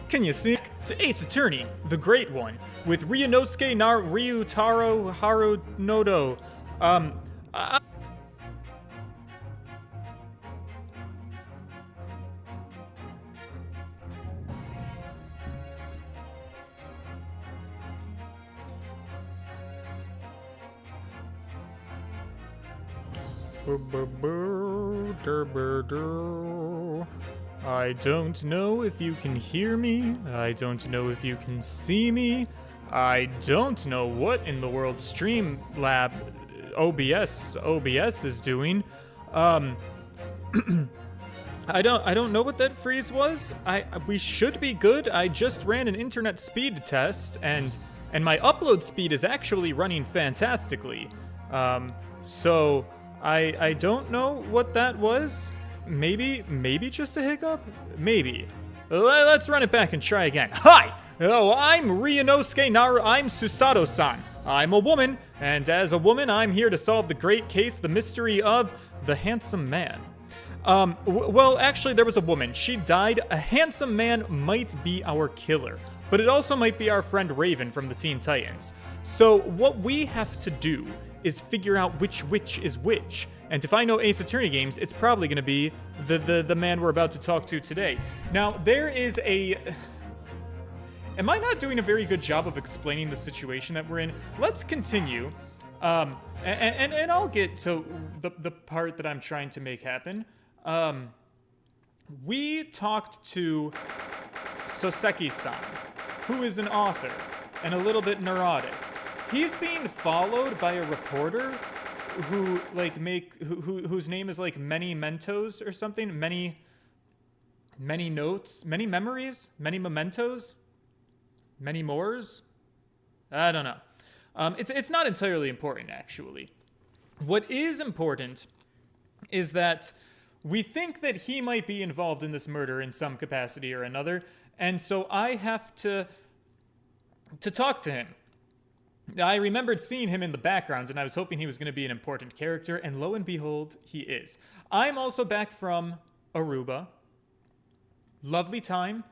Can you see? To Ace Attorney, the Great One, with Ryunosuke Ryutaro Harunodo. I don't know if you can hear me. I don't know if you can see me. I don't know what in the world Streamlab OBS is doing. I don't know what that freeze was. We should be good. I just ran an internet speed test and my upload speed is actually running fantastically. So I don't know what that was. Maybe just a hiccup? Maybe. Let's run it back and try again. Hi! Oh, I'm Ryunosuke Naru. I'm Susato-san. I'm a woman, and as a woman, I'm here to solve the great case, the mystery of the handsome man. Well, actually, there was a woman. She died. A handsome man might be our killer, but it also might be our friend Raven from the Teen Titans. So what we have to do is figure out which witch is which. And if I know Ace Attorney games, it's probably going to be the man we're about to talk to today. Now, there is a... Am I not doing a very good job of explaining the situation that we're in? Let's continue. And I'll get to the part that I'm trying to make happen. We talked to Soseki-san, who is an author and a little bit neurotic. He's being followed by a reporter who whose name is like Many Mentos or something. Many notes, many memories, many mementos, many mores. I don't know. It's not entirely important, actually. What is important is that we think that he might be involved in this murder in some capacity or another, and so I have to talk to him. I remembered seeing him in the background, and I was hoping he was going to be an important character, and lo and behold, he is. I'm also back from Aruba. Lovely time,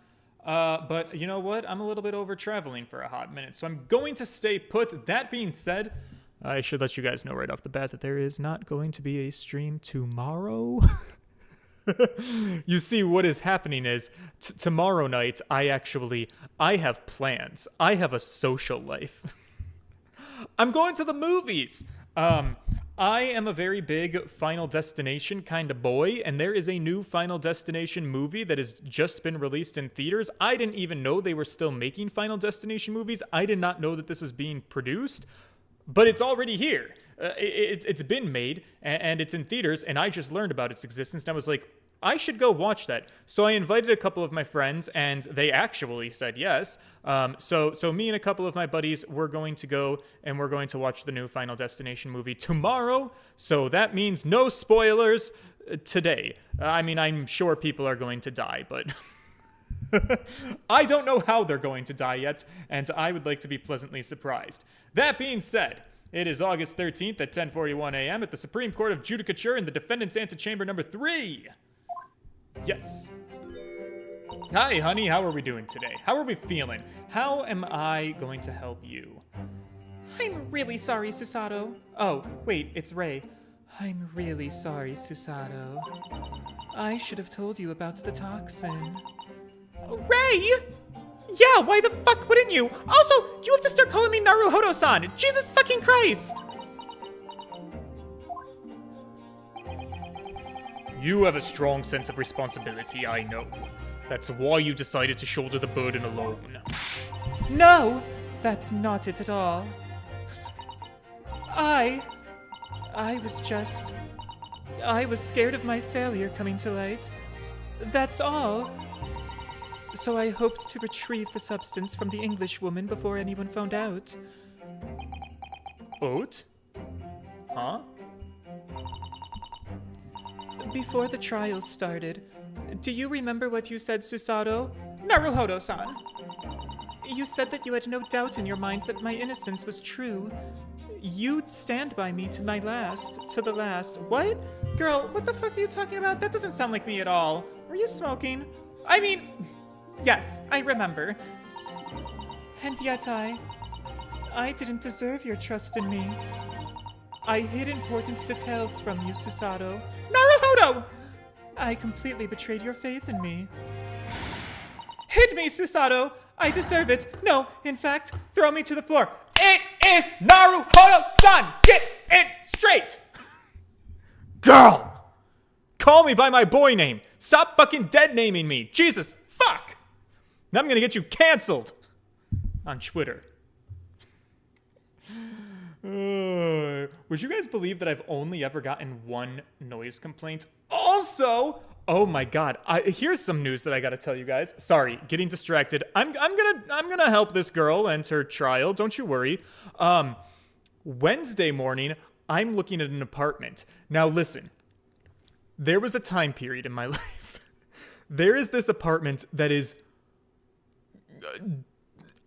but you know what? I'm a little bit over traveling for a hot minute, so I'm going to stay put. That being said, I should let you guys know right off the bat that there is not going to be a stream tomorrow. You see, what is happening is tomorrow night, I have plans. I have a social life. I'm going to the movies. I am a very big Final Destination kind of boy, and there is a new Final Destination movie that has just been released in theaters. I didn't even know they were still making Final Destination movies. I did not know that this was being produced, but it's already here. It's been made, and it's in theaters, and I just learned about its existence, and I was like, I should go watch that. So I invited a couple of my friends, and they actually said yes. So me and a couple of my buddies, we're going to go, and we're going to watch the new Final Destination movie tomorrow. So that means no spoilers today. I mean, I'm sure people are going to die, but I don't know how they're going to die yet, and I would like to be pleasantly surprised. That being said, it is August 13th at 10:41 a.m. at the Supreme Court of Judicature in the Defendant's Antechamber number 3. Yes. Hi, honey. How are we doing today? How are we feeling? How am I going to help you? I'm really sorry, Susato. Oh, wait, it's Ray. I'm really sorry, Susato. I should have told you about the toxin. Ray? Yeah, why the fuck wouldn't you? Also, you have to start calling me Naruhodo-san. Jesus fucking Christ. You have a strong sense of responsibility, I know. That's why you decided to shoulder the burden alone. No, that's not it at all. I was scared of my failure coming to light. That's all. So I hoped to retrieve the substance from the Englishwoman before anyone found out. Oat? Huh? Before the trial started, do you remember what you said, Susato? Naruhodo-san. You said that you had no doubt in your minds that my innocence was true. You'd stand by me to the last. What? Girl, what the fuck are you talking about? That doesn't sound like me at all. Were you smoking? I mean, Yes, I remember. And yet I didn't deserve your trust in me. I hid important details from you, Susato. Naruhodo! I completely betrayed your faith in me. Hit me, Susato! I deserve it. No, in fact, throw me to the floor. It is Naruhodo-san! Get it straight! Girl! Call me by my boy name. Stop fucking dead naming me. Jesus, fuck! Now I'm gonna get you canceled on Twitter. Would you guys believe that I've only ever gotten one noise complaint? Also, oh my god, here's some news that I gotta tell you guys. Sorry, getting distracted. I'm gonna help this girl and her trial. Don't you worry. Wednesday morning, I'm looking at an apartment. Now listen, there was a time period in my life. There is this apartment that is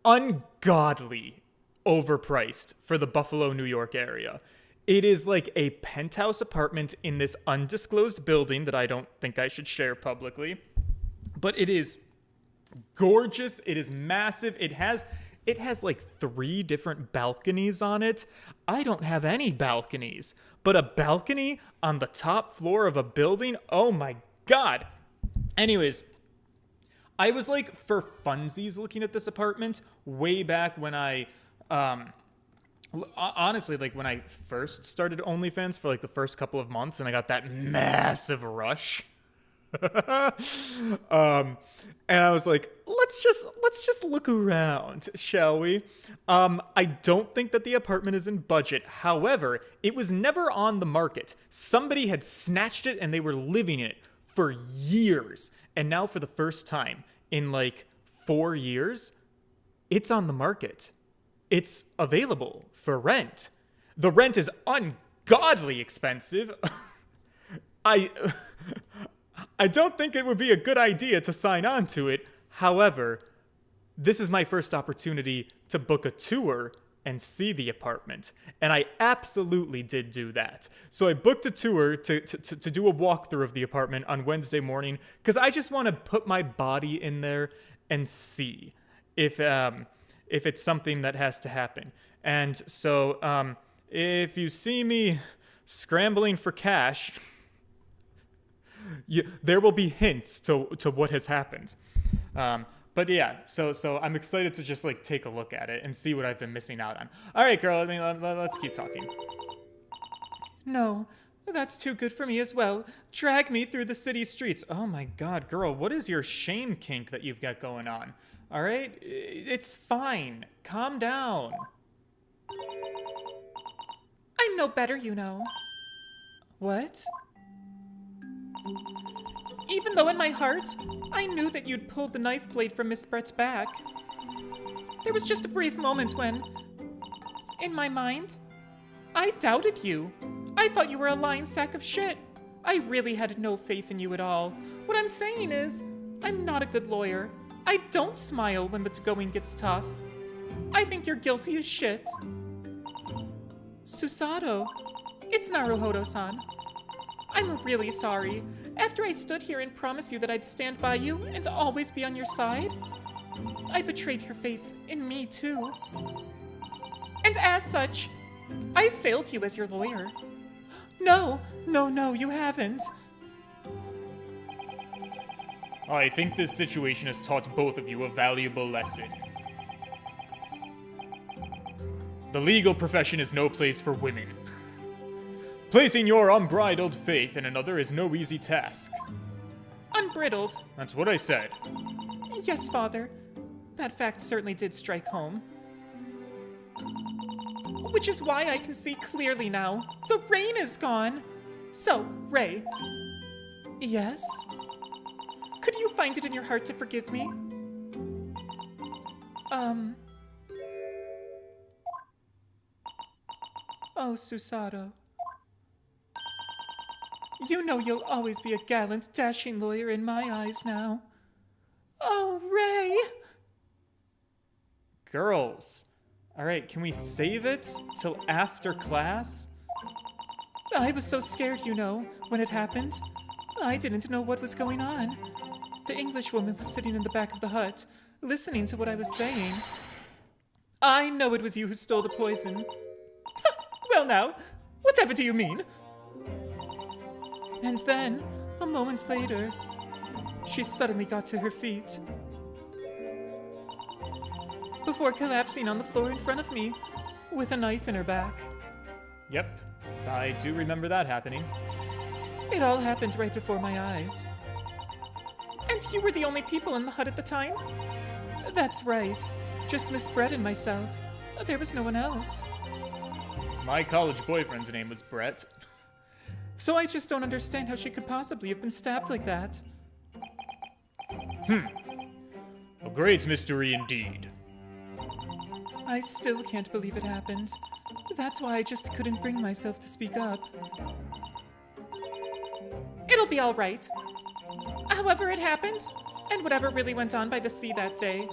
ungodly overpriced for the Buffalo, New York area. It is like a penthouse apartment in this undisclosed building that I don't think I should share publicly. But it is gorgeous. It is massive. It has like 3 different balconies on it. I don't have any balconies, but a balcony on the top floor of a building? Oh my god. Anyways, I was like for funsies looking at this apartment way back when I honestly, like when I first started OnlyFans for like the first couple of months and I got that massive rush. And I was like, let's just look around, shall we? I don't think that the apartment is in budget. However, it was never on the market. Somebody had snatched it and they were living in it for years. And now for the first time in like 4 years, it's on the market. It's available for rent. The rent is ungodly expensive. I don't think it would be a good idea to sign on to it. However, this is my first opportunity to book a tour and see the apartment. And I absolutely did do that. So I booked a tour to do a walkthrough of the apartment on Wednesday morning because I just want to put my body in there and see if it's something that has to happen. And so if you see me scrambling for cash, there will be hints to what has happened. But yeah, so I'm excited to just like take a look at it and see what I've been missing out on. All right, girl, let's keep talking. No, that's too good for me as well. Drag me through the city streets. Oh my god, girl, what is your shame kink that you've got going on? All right, it's fine. Calm down. I'm no better, you know. What? Even though in my heart, I knew that you'd pulled the knife blade from Miss Brett's back. There was just a brief moment when, in my mind, I doubted you. I thought you were a lying sack of shit. I really had no faith in you at all. What I'm saying is, I'm not a good lawyer. I don't smile when the going gets tough. I think you're guilty as shit. Susato, it's Naruhodo-san. I'm really sorry. After I stood here and promised you that I'd stand by you and always be on your side, I betrayed your faith in me too. And as such, I failed you as your lawyer. No, you haven't. I think this situation has taught both of you a valuable lesson. The legal profession is no place for women. Placing your unbridled faith in another is no easy task. Unbridled? That's what I said. Yes, Father. That fact certainly did strike home. Which is why I can see clearly now. The rain is gone. So, Ray. Yes? Could you find it in your heart to forgive me? Oh, Susato. You know you'll always be a gallant, dashing lawyer in my eyes now. Oh, Ray! Girls. Alright, can we save it till after class? I was so scared, you know, when it happened. I didn't know what was going on. The Englishwoman was sitting in the back of the hut, listening to what I was saying. I know it was you who stole the poison. Well now, whatever do you mean? And then, a moment later, she suddenly got to her feet. Before collapsing on the floor in front of me, with a knife in her back. Yep, I do remember that happening. It all happened right before my eyes. And you were the only people in the hut at the time? That's right. Just Miss Brett and myself. There was no one else. My college boyfriend's name was Brett. So I just don't understand how she could possibly have been stabbed like that. A great mystery indeed. I still can't believe it happened. That's why I just couldn't bring myself to speak up. It'll be all right. However it happened, and whatever really went on by the sea that day,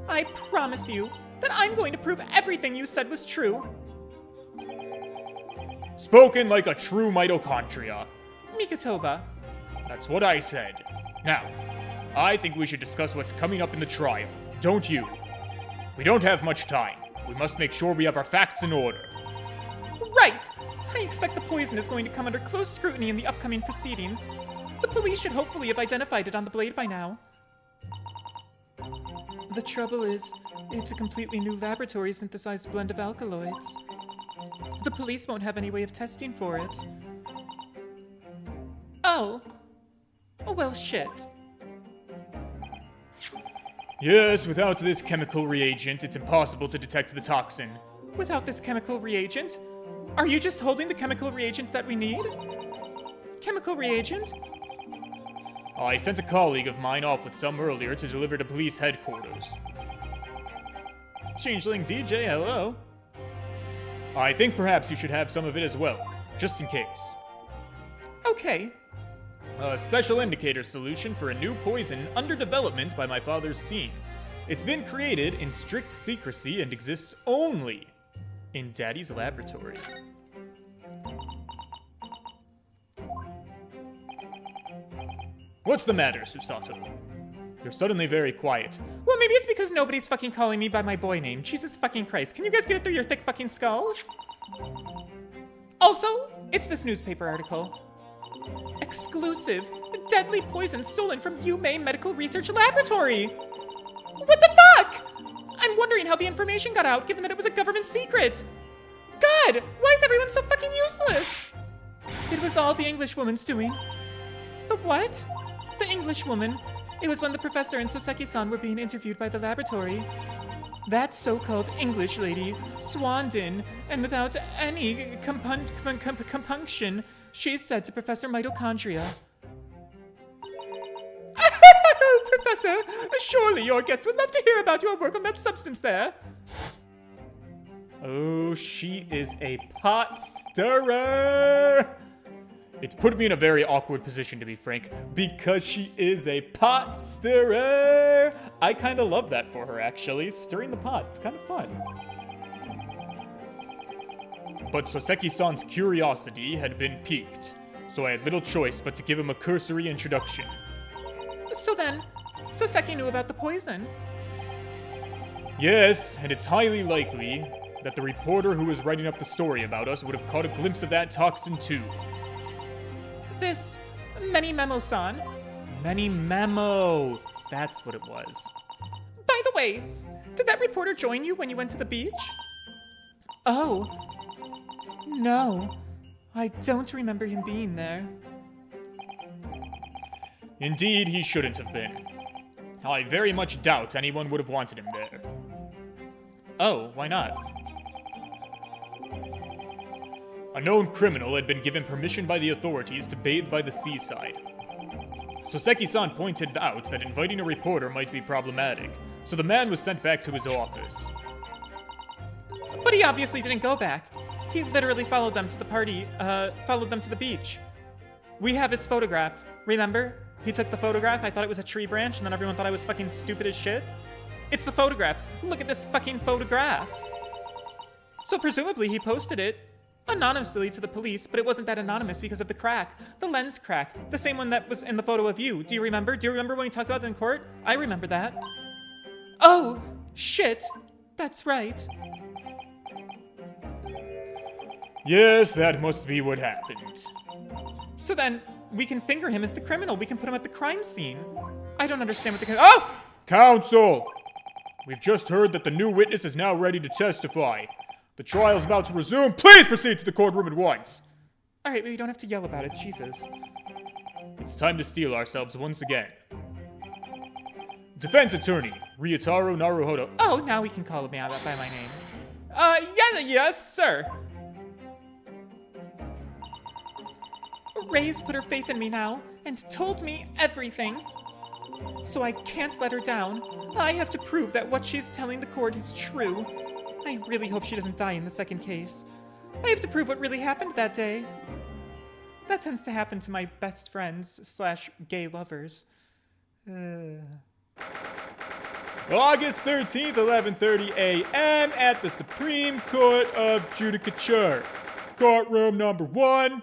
I promise you that I'm going to prove everything you said was true. Spoken like a true mitochondria. Mikatoba. That's what I said. Now, I think we should discuss what's coming up in the trial, don't you? We don't have much time. We must make sure we have our facts in order. Right! I expect the poison is going to come under close scrutiny in the upcoming proceedings. The police should hopefully have identified it on the blade by now. The trouble is, it's a completely new laboratory-synthesized blend of alkaloids. The police won't have any way of testing for it. Oh. Well, shit. Yes, without this chemical reagent, it's impossible to detect the toxin. Without this chemical reagent? Are you just holding the chemical reagent that we need? Chemical reagent? I sent a colleague of mine off with some earlier to deliver to police headquarters. Changeling DJ, hello. I think perhaps you should have some of it as well, just in case. Okay. A special indicator solution for a new poison under development by my father's team. It's been created in strict secrecy and exists only in Daddy's laboratory. What's the matter, Susato? You're suddenly very quiet. Well, maybe it's because nobody's fucking calling me by my boy name. Jesus fucking Christ. Can you guys get it through your thick fucking skulls? Also, it's this newspaper article. Exclusive. Deadly poison stolen from UMay Medical Research Laboratory. What the fuck? I'm wondering how the information got out, given that it was a government secret. God, why is everyone so fucking useless? It was all the Englishwoman's doing. The what? The Englishwoman. It was when the professor and Soseki-san were being interviewed by the laboratory. That so-called English lady swanned in, and without any compunction, she said to Professor Mitochondria, Professor, surely your guest would love to hear about your work on that substance there. Oh, she is a pot stirrer. It's put me in a very awkward position, to be frank, because she is a pot stirrer. I kind of love that for her, actually. Stirring the pot, it's kind of fun. But Soseki-san's curiosity had been piqued, so I had little choice but to give him a cursory introduction. So then, Soseki knew about the poison. Yes, and it's highly likely that the reporter who was writing up the story about us would have caught a glimpse of that toxin too. This Many Memo-san. Many Memo. That's what it was. By the way, did that reporter join you when you went to the beach? Oh. No. I don't remember him being there. Indeed, he shouldn't have been. I very much doubt anyone would have wanted him there. Oh, why not? A known criminal had been given permission by the authorities to bathe by the seaside. Soseki-san pointed out that inviting a reporter might be problematic, so the man was sent back to his office. But he obviously didn't go back. He literally followed them to the party, followed them to the beach. We have his photograph, remember? He took the photograph, I thought it was a tree branch, and then everyone thought I was fucking stupid as shit. It's the photograph. Look at this fucking photograph. So presumably he posted it anonymously to the police, but it wasn't that anonymous because of the crack. The lens crack. The same one that was in the photo of you. Do you remember? Do you remember when we talked about it in court? I remember that. Oh, shit. That's right. Yes, that must be what happened. So then, we can finger him as the criminal. We can put him at the crime scene. I don't understand what the... Oh! Counsel! We've just heard that the new witness is now ready to testify. The trial is about to resume. Please proceed to the courtroom at once. All right, but you don't have to yell about it. Jesus. It's time to steel ourselves once again. Defense attorney, Ryotaro Naruhodo. Oh, now we can call me out by my name. Yes, sir. Ray's put her faith in me now and told me everything. So I can't let her down. I have to prove that what she's telling the court is true. I really hope she doesn't die in the second case. I have to prove what really happened that day. That tends to happen to my best friends / gay lovers. August 13th, 11:30 a.m. at the Supreme Court of Judicature. Courtroom number 1.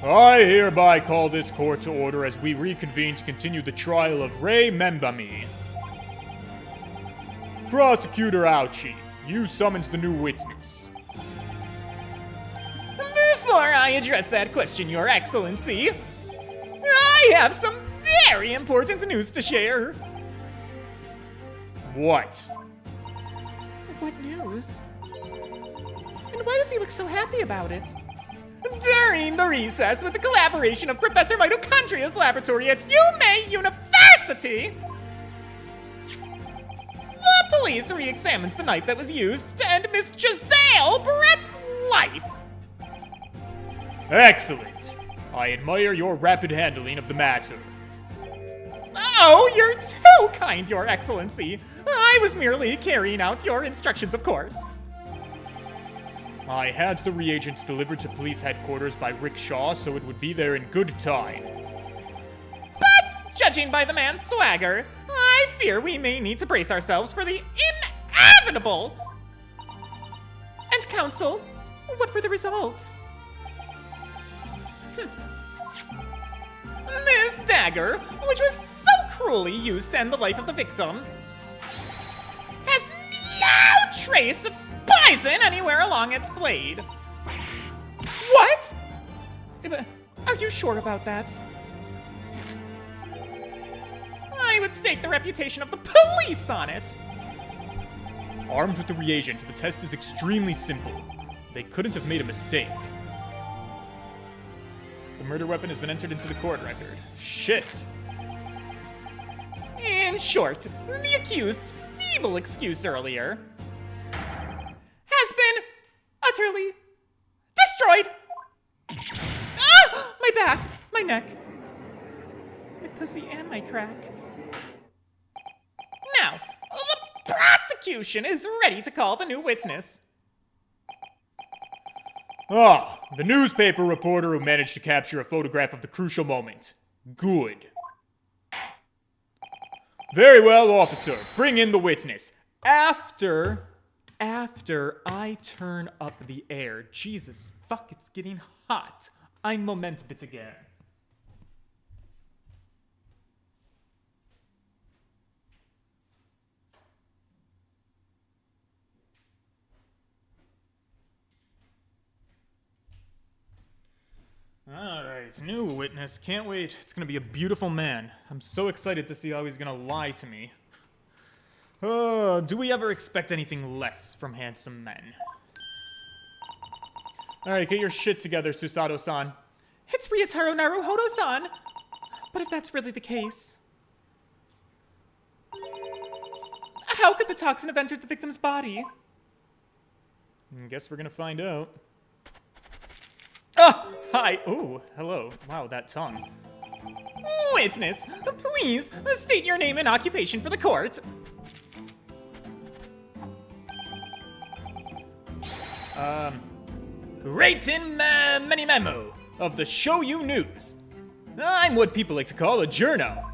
I hereby call this court to order as we reconvene to continue the trial of Ray Membami. Prosecutor Ouchie, you summoned the new witness. Before I address that question, Your Excellency, I have some very important news to share. What? What news? And why does he look so happy about it? During the recess with the collaboration of Professor Mitochondria's laboratory at Yume University, the police re-examined the knife that was used to end Miss Giselle Brett's life. Excellent. I admire your rapid handling of the matter. Oh, you're too kind, Your Excellency. I was merely carrying out your instructions, of course. I had the reagents delivered to police headquarters by Rick Shaw, so it would be there in good time. But, judging by the man's swagger, I fear we may need to brace ourselves for the inevitable. And, counsel, what were the results? This dagger, which was so cruelly used to end the life of the victim, has no trace of poison anywhere along its blade. What? Are you sure about that? I would stake the reputation of the police on it. Armed with the reagent, the test is extremely simple. They couldn't have made a mistake. The murder weapon has been entered into the court record. Shit. In short, the accused's feeble excuse earlier has been utterly destroyed. Ah! My back, my neck, my pussy, and my crack. Now, the prosecution is ready to call the new witness. Ah, the newspaper reporter who managed to capture a photograph of the crucial moment. Good. Very well, officer. Bring in the witness. After I turn up the air. Jesus fuck, it's getting hot. I'm momentum bit again. Alright, new witness. Can't wait. It's gonna be a beautiful man. I'm so excited to see how he's gonna lie to me. Do we ever expect anything less from handsome men? Alright, get your shit together, Susato-san. It's Ryotaro Naruhodo-san! But if that's really the case... how could the toxin have entered the victim's body? I guess we're gonna find out. Ah! Hi! Ooh, hello. Wow, that tongue. Witness, please state your name and occupation for the court. Writing many memo of the Show You News. I'm what people like to call a journo.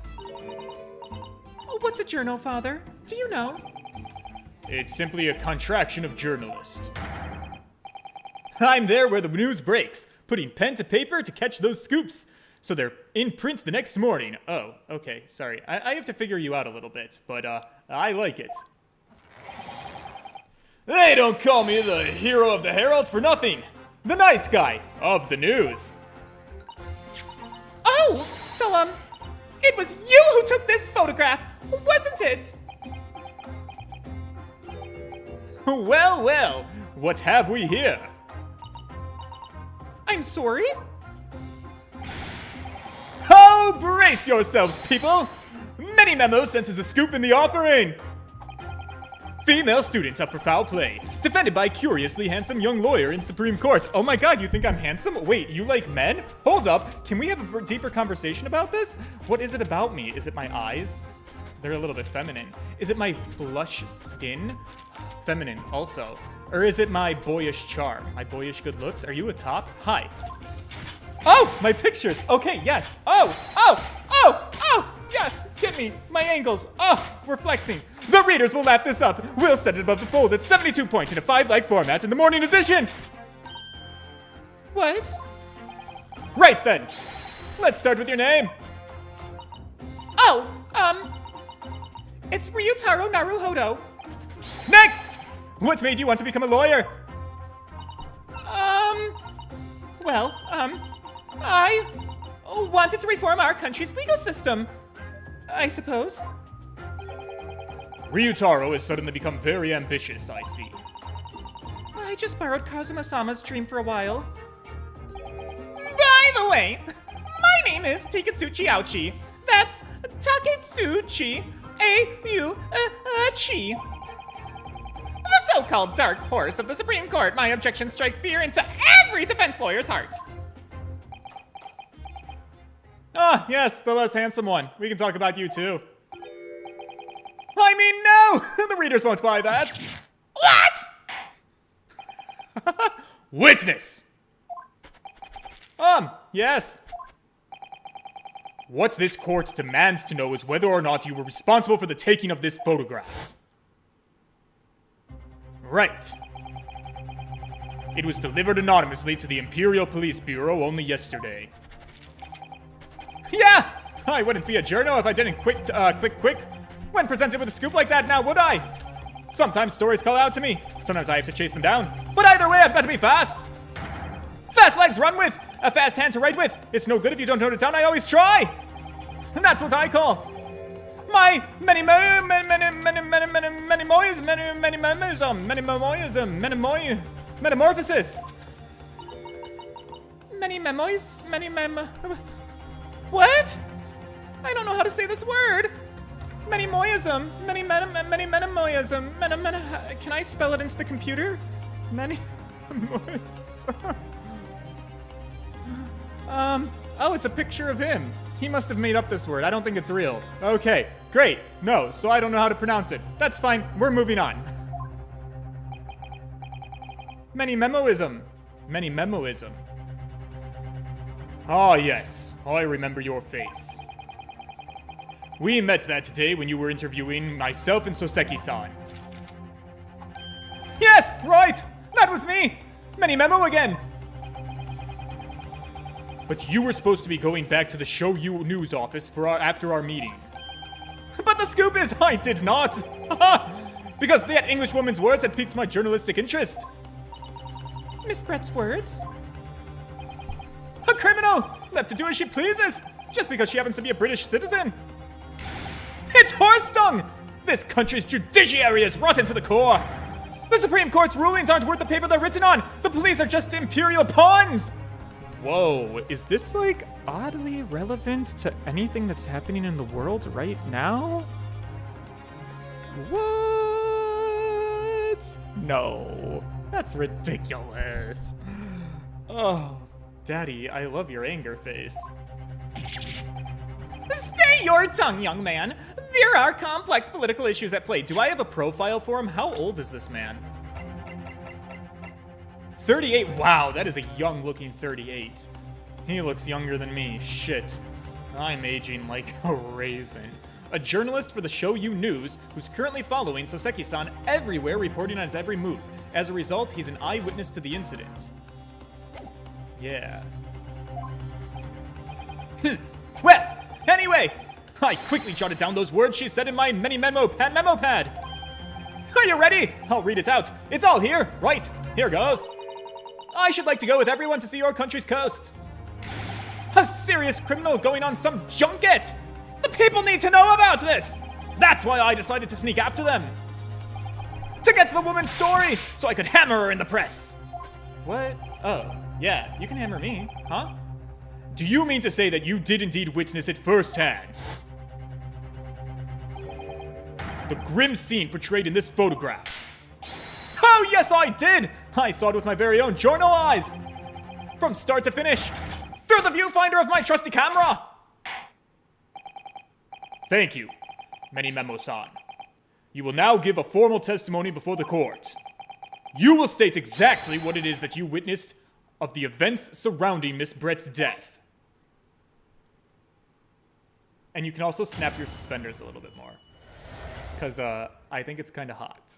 What's a journo, Father? Do you know? It's simply a contraction of journalist. I'm there where the news breaks, putting pen to paper to catch those scoops. So they're in print the next morning. Oh, okay, sorry. I have to figure you out a little bit, but I like it. They don't call me the hero of the Herald for nothing. The nice guy of the news. Oh, so, it was you who took this photograph, wasn't it? Well, well, what have we here? I'm sorry? Oh, brace yourselves, people! Many memos senses a scoop in the offering. Female students up for foul play, defended by curiously handsome young lawyer in Supreme Court. Oh my god, you think I'm handsome? Wait, you like men? Hold up, can we have a deeper conversation about this? What is it about me? Is it my eyes? They're a little bit feminine. Is it my flush skin? Feminine also. Or is it my boyish charm? My boyish good looks? Are you a top? Hi. Oh, my pictures. Okay, yes. Oh, yes. Get me. My angles. Oh, we're flexing. The readers will lap this up. We'll set it above the fold at 72 points in a 5-like format in the morning edition. What? Right then. Let's start with your name. Oh, it's Ryutaro Naruhodo. Next. What made you want to become a lawyer? Well, I wanted to reform our country's legal system, I suppose. Ryutaro has suddenly become very ambitious, I see. I just borrowed Kazuma-sama's dream for a while. By the way, my name is Taketsuchi Ouchi. That's Taketsuchi A-U-Chi. The so-called dark horse of the Supreme Court. My objections strike fear into every defense lawyer's heart. Ah, yes, the less handsome one. We can talk about you too. I mean, no! The readers won't buy that. What? Witness! Yes. What this court demands to know is whether or not you were responsible for the taking of this photograph. Right. It was delivered anonymously to the Imperial Police Bureau only yesterday. Yeah! I wouldn't be a journo if I didn't click quick when presented with a scoop like that, now would I? Sometimes stories call out to me. Sometimes I have to chase them down. But either way, I've got to be fast. Fast legs run with, a fast hand to write with. It's no good if you don't note it down, I always try. And that's what I call my metamorphosis. What? I don't know how to say this word. Many-moism. Can I spell it into the computer? Oh, it's a picture of him. He must have made up this word. I don't think it's real. Okay, great. No, so I don't know how to pronounce it. That's fine. We're moving on. Many-memoism. Ah, yes. I remember your face. We met that today when you were interviewing myself and Soseki-san. Yes, right. That was me. Many-memo again. But you were supposed to be going back to the Shoyu news office after our meeting. But the scoop is I did not. Because that English woman's words had piqued my journalistic interest. Miss Brett's words? A criminal! Left to do as she pleases, just because she happens to be a British citizen. It's horse dung! This country's judiciary is rotten to the core. The Supreme Court's rulings aren't worth the paper they're written on. The police are just imperial pawns. Whoa, is this like oddly relevant to anything that's happening in the world right now? What? No, that's ridiculous. Oh, Daddy, I love your anger face. Stay your tongue, young man. There are complex political issues at play. Do I have a profile for him? How old is this man? 38. Wow, that is a young-looking 38. He looks younger than me. Shit. I'm aging like a raisin. a journalist for the Shoyu News who's currently following Soseki-san everywhere, reporting on his every move. As a result, he's an eyewitness to the incident. Yeah. Well, anyway, I quickly jotted down those words she said in my mini memo pad. Are you ready? I'll read it out. It's all here. Right, here goes. I should like to go with everyone to see your country's coast. A serious criminal going on some junket. The people need to know about this. That's why I decided to sneak after them. To get to the woman's story, so I could hammer her in the press. What? Oh, yeah, you can hammer me, huh? Do you mean to say that you did indeed witness it firsthand? The grim scene portrayed in this photograph. Oh, yes, I did! I saw it with my very own journal eyes. From start to finish, through the viewfinder of my trusty camera. Thank you, Many Memo-san. You will now give a formal testimony before the court. You will state exactly what it is that you witnessed of the events surrounding Miss Brett's death. And you can also snap your suspenders a little bit more. Because I think it's kind of hot.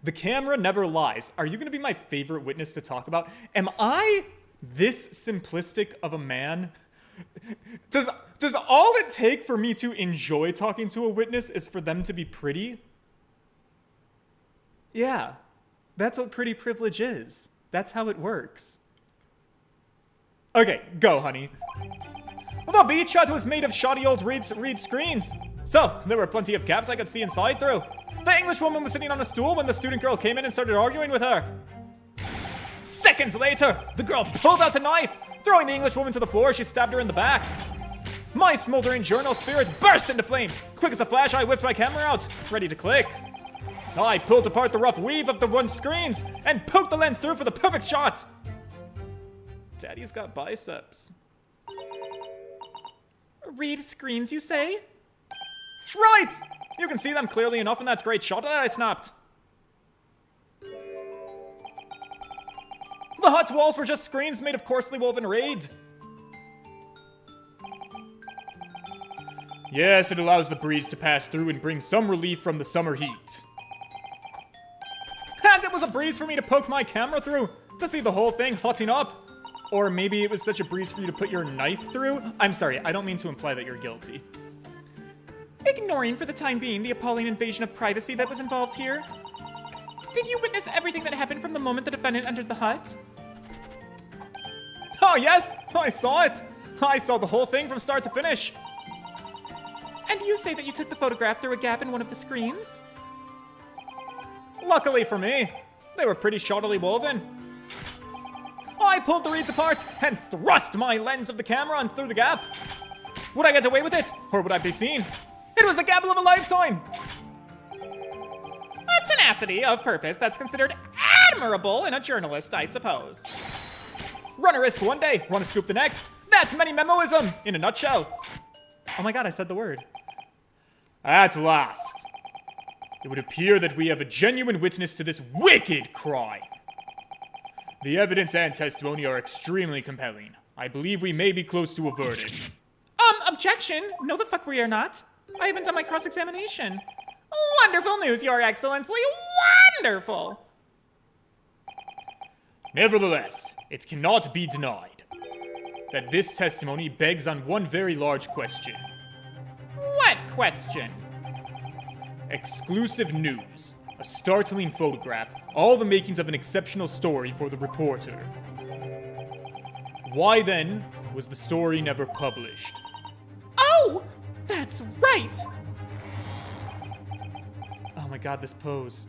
The camera never lies. Are you going to be my favorite witness to talk about? Am I this simplistic of a man? Does all it take for me to enjoy talking to a witness is for them to be pretty? Yeah, that's what pretty privilege is. That's how it works. Okay, go, honey. The beach hut was made of shoddy old reed screens. So, there were plenty of gaps I could see inside through. The English woman was sitting on a stool when the student girl came in and started arguing with her. Seconds later, the girl pulled out a knife. Throwing the English woman to the floor, she stabbed her in the back. My smoldering journal spirits burst into flames. Quick as a flash, I whipped my camera out, ready to click. I pulled apart the rough weave of the one screens and poked the lens through for the perfect shot. Daddy's got biceps. Read screens, you say? Right! You can see them clearly enough in that great shot that I snapped. The hut walls were just screens made of coarsely woven reed. Yes, it allows the breeze to pass through and bring some relief from the summer heat. And it was a breeze for me to poke my camera through, to see the whole thing hotting up. Or maybe it was such a breeze for you to put your knife through. I'm sorry, I don't mean to imply that you're guilty. Ignoring for the time being the appalling invasion of privacy that was involved here. Did you witness everything that happened from the moment the defendant entered the hut? Oh yes, I saw it. I saw the whole thing from start to finish. And you say that you took the photograph through a gap in one of the screens? Luckily for me, they were pretty shoddily woven. I pulled the reeds apart and thrust my lens of the camera on through the gap. Would I get away with it, or would I be seen? It was the gamble of a lifetime. A tenacity of purpose that's considered admirable in a journalist, I suppose. Run a risk one day, run a scoop the next. That's many memoism in a nutshell. Oh my god, I said the word. At last, it would appear that we have a genuine witness to this wicked crime. The evidence and testimony are extremely compelling. I believe we may be close to a verdict. Objection? No the fuck we are not. I haven't done my cross-examination. Wonderful news, Your Excellency. Wonderful. Nevertheless, it cannot be denied that this testimony begs on one very large question. What question? Exclusive news. A startling photograph. All the makings of an exceptional story for the reporter. Why then was the story never published? Oh, that's right. Oh my god, this pose.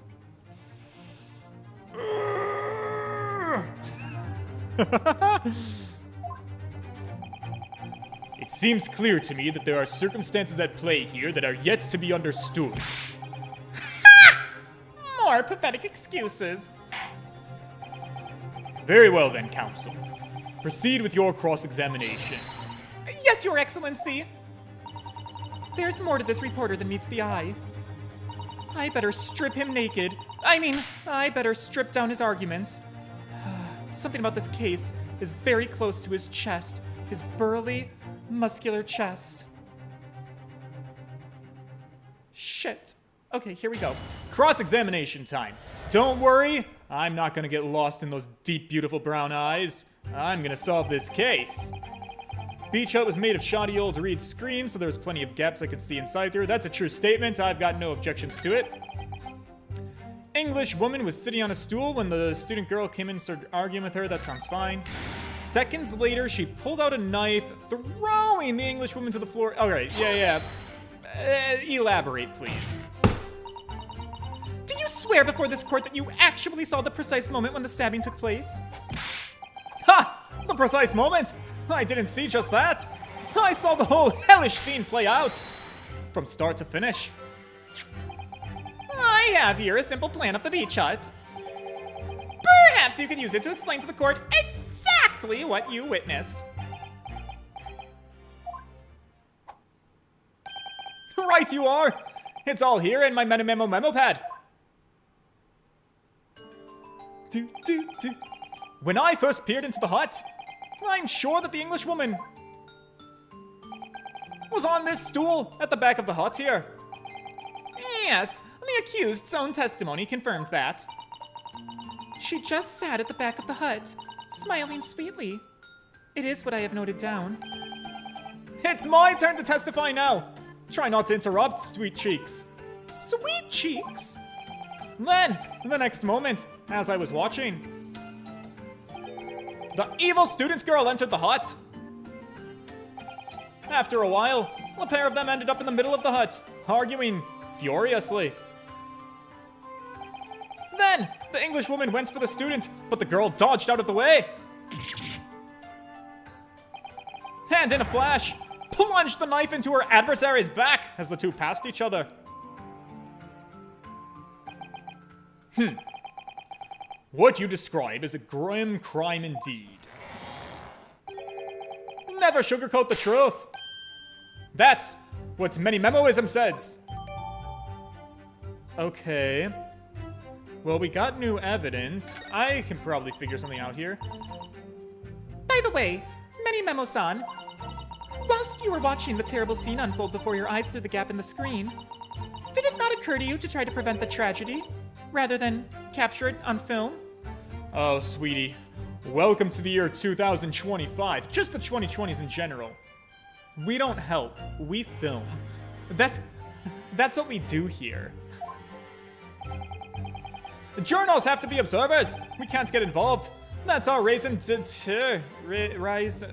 It seems clear to me that there are circumstances at play here that are yet to be understood. More pathetic excuses. Very well then, counsel. Proceed with your cross-examination. Yes, Your Excellency. There's more to this reporter than meets the eye. I better strip him naked. I better strip down his arguments. Something about this case is very close to his chest. His burly, muscular chest. Shit. Okay, here we go. Cross-examination time. Don't worry, I'm not gonna get lost in those deep, beautiful brown eyes. I'm gonna solve this case. Beach hut was made of shoddy old reed screen, so there was plenty of gaps I could see inside through. That's a true statement. I've got no objections to it. English woman was sitting on a stool when the student girl came in and started arguing with her. That sounds fine. Seconds later, she pulled out a knife, throwing the English woman to the floor. All right, yeah. Elaborate, please. Do you swear before this court that you actually saw the precise moment when the stabbing took place? Ha! The precise moment? I didn't see just that. I saw the whole hellish scene play out. From start to finish. I have here a simple plan of the beach hut. Perhaps you could use it to explain to the court exactly what you witnessed. Right you are. It's all here in my memo pad. When I first peered into the hut, I'm sure that the English woman was on this stool at the back of the hut here. Yes, the accused's own testimony confirms that. She just sat at the back of the hut, smiling sweetly. It is what I have noted down. It's my turn to testify now. Try not to interrupt, sweet cheeks. Sweet cheeks? Then, the next moment, as I was watching, the evil student girl entered the hut. After a while, the pair of them ended up in the middle of the hut, arguing furiously. Then, the English woman went for the student, but the girl dodged out of the way. And in a flash, plunged the knife into her adversary's back as the two passed each other. What you describe is a grim crime indeed. Never sugarcoat the truth. That's what many memoism says. Okay. Well, we got new evidence. I can probably figure something out here. By the way, Many Memo-san, whilst you were watching the terrible scene unfold before your eyes through the gap in the screen, did it not occur to you to try to prevent the tragedy, rather than capture it on film? Oh, sweetie. Welcome to the year 2025. Just the 2020s in general. We don't help. We film. That's what we do here. The journals have to be observers. We can't get involved. That's our reason to rise.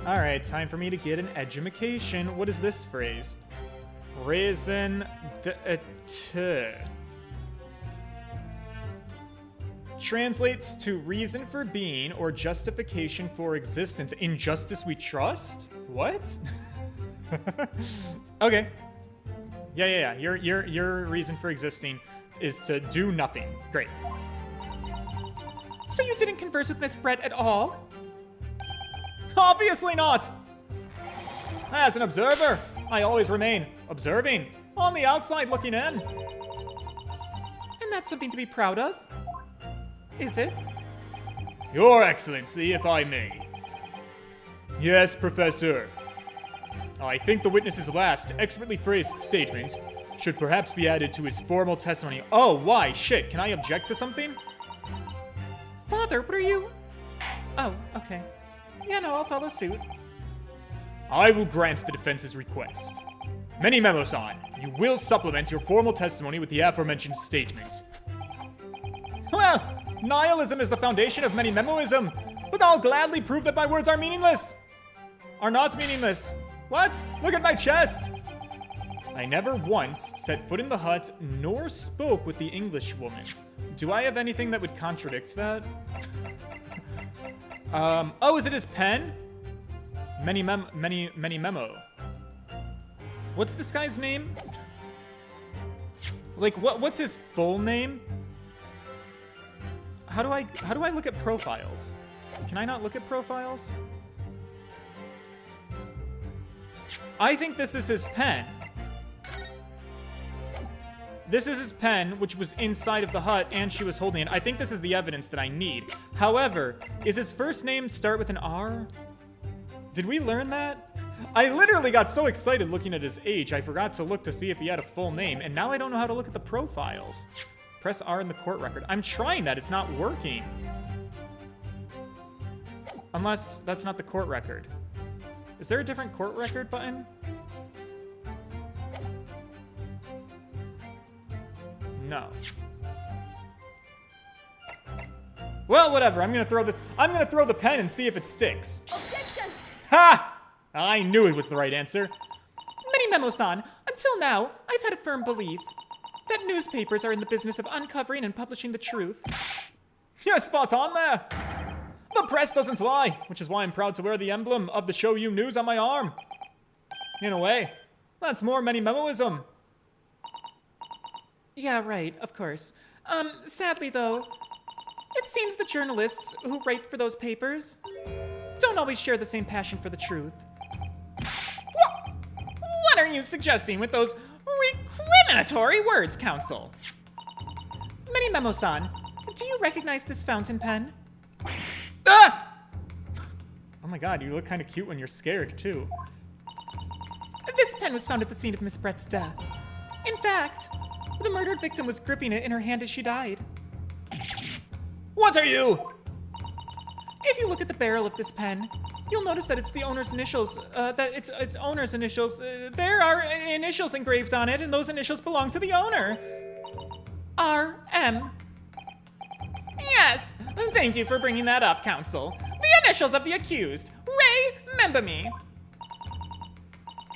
All right, time for me to get an edumacation. What is this phrase? Reason to. Translates to reason for being or justification for existence. In justice we trust? What? Okay. Yeah. Your reason for existing is to do nothing. Great. So you didn't converse with Miss Brett at all? Obviously not. As an observer, I always remain observing, on the outside looking in. And that's something to be proud of? Is it? Your Excellency, if I may. Yes, Professor. I think the witness's last, expertly phrased statement should perhaps be added to his formal testimony. Oh, why? Shit, can I object to something? Father, what are you... Oh, okay. Yeah, no, I'll follow suit. I will grant the defense's request. Many Memo-san, you will supplement your formal testimony with the aforementioned statement. Well, nihilism is the foundation of many memoism, but I'll gladly prove that my words are meaningless. Are not meaningless. What? Look at my chest. I never once set foot in the hut nor spoke with the English woman. Do I have anything that would contradict that? Oh, is it his pen? Many memo. What's this guy's name? Like, what's his full name? How do I look at profiles? Can I not look at profiles? I think this is his pen. This is his pen, which was inside of the hut, and she was holding it. I think this is the evidence that I need. However, is his first name start with an R? Did we learn that? I literally got so excited looking at his age, I forgot to look to see if he had a full name, and now I don't know how to look at the profiles. Press R in the court record. I'm trying that, it's not working. Unless that's not the court record. Is there a different court record button? No. Well, whatever. I'm gonna throw the pen and see if it sticks. Objection! Ha! I knew it was the right answer. Many Memo-san, until now, I've had a firm belief that newspapers are in the business of uncovering and publishing the truth. You're spot on there. The press doesn't lie, which is why I'm proud to wear the emblem of the Show You News on my arm. In a way, that's more many memoism. Yeah, right, of course. Sadly though, it seems the journalists who write for those papers don't always share the same passion for the truth. What are you suggesting with those recriminatory words, Counsel? Many Memo-san, do you recognize this fountain pen? Ah! Oh my god, you look kind of cute when you're scared, too. This pen was found at the scene of Miss Brett's death. In fact, the murdered victim was gripping it in her hand as she died. What are you? If you look at the barrel of this pen, you'll notice that it's the owner's initials, its owner's initials. There are initials engraved on it, and those initials belong to the owner. R.M. Yes, thank you for bringing that up, Counsel. The initials of the accused, Ray Membamy.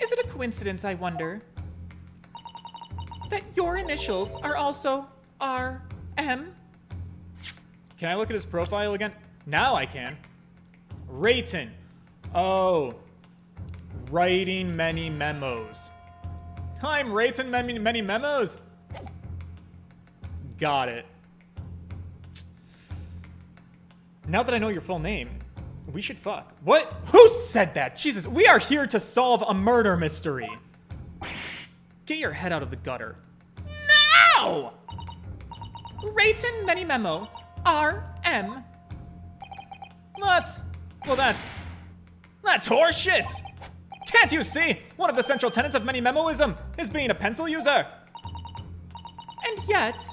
Is it a coincidence, I wonder, that your initials are also R.M.? Can I look at his profile again? Now I can. Rayton. Oh. Writing many memos. I'm Rayton many memos. Got it. Now that I know your full name, we should fuck. What? Who said that? Jesus, we are here to solve a murder mystery. Get your head out of the gutter. No! Rayton Many Memo, R.M. That's horseshit! Can't you see? One of the central tenets of many memoism is being a pencil user. And yet,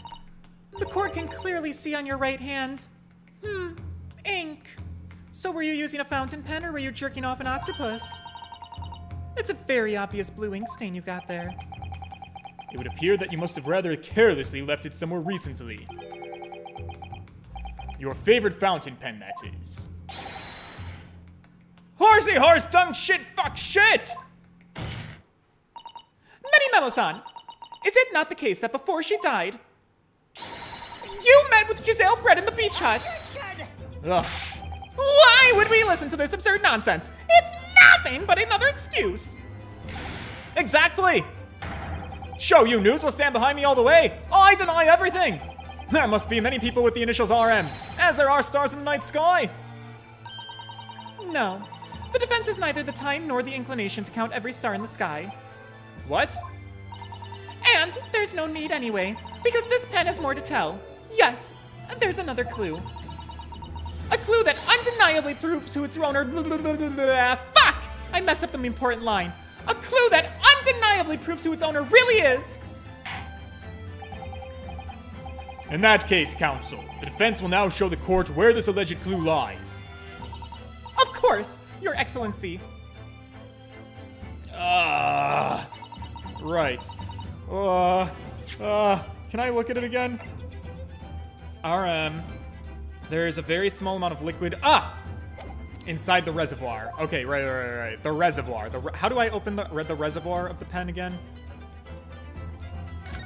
the court can clearly see on your right hand, ink. So were you using a fountain pen or were you jerking off an octopus? It's a very obvious blue ink stain you've got there. It would appear that you must have rather carelessly left it somewhere recently. Your favorite fountain pen, that is. Horsey, horse, dung, shit, fuck, shit! Many Memo-san, is it not the case that before she died, you met with Giselle Brett in the beach hut? Ugh. Why would we listen to this absurd nonsense? It's nothing but another excuse. Exactly! Show You News will stand behind me all the way. I deny everything. There must be many people with the initials RM, as there are stars in the night sky. No, the defense has neither the time nor the inclination to count every star in the sky. What? And there's no need anyway, because this pen has more to tell. Yes, there's another clue. A clue that undeniably proves to its owner. Fuck! I messed up the important line. A clue that undeniably proves to its owner really is. In that case, counsel, the defense will now show the court where this alleged clue lies. Of course, Your Excellency. Right. Can I look at it again? RM. There is a very small amount of liquid. Inside the reservoir. Okay, right. The reservoir. How do I open the reservoir of the pen again?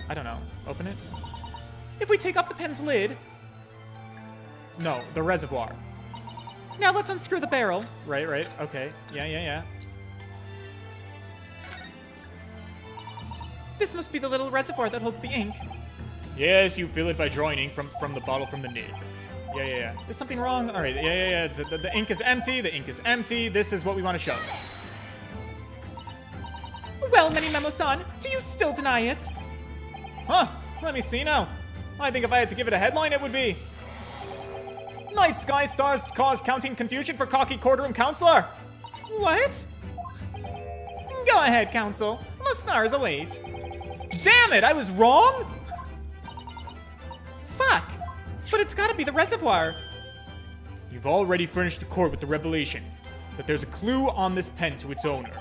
I don't know. Open it? If we take off the pen's lid. No, the reservoir. Now let's unscrew the barrel. Right. Okay. Yeah. This must be the little reservoir that holds the ink. Yes, you fill it by drawing ink from the bottle from the nib. Yeah. Is something wrong? All right. Yeah. The ink is empty. The ink is empty. This is what we want to show. Well, Many Memo-san, do you still deny it? Huh? Let me see now. I think if I had to give it a headline, it would be Night Sky Stars Cause Counting Confusion for Cocky Courtroom Counselor. What? Go ahead, Council. The stars await. Damn it, I was wrong? Fuck. But it's gotta be the reservoir. You've already furnished the court with the revelation that there's a clue on this pen to its owner.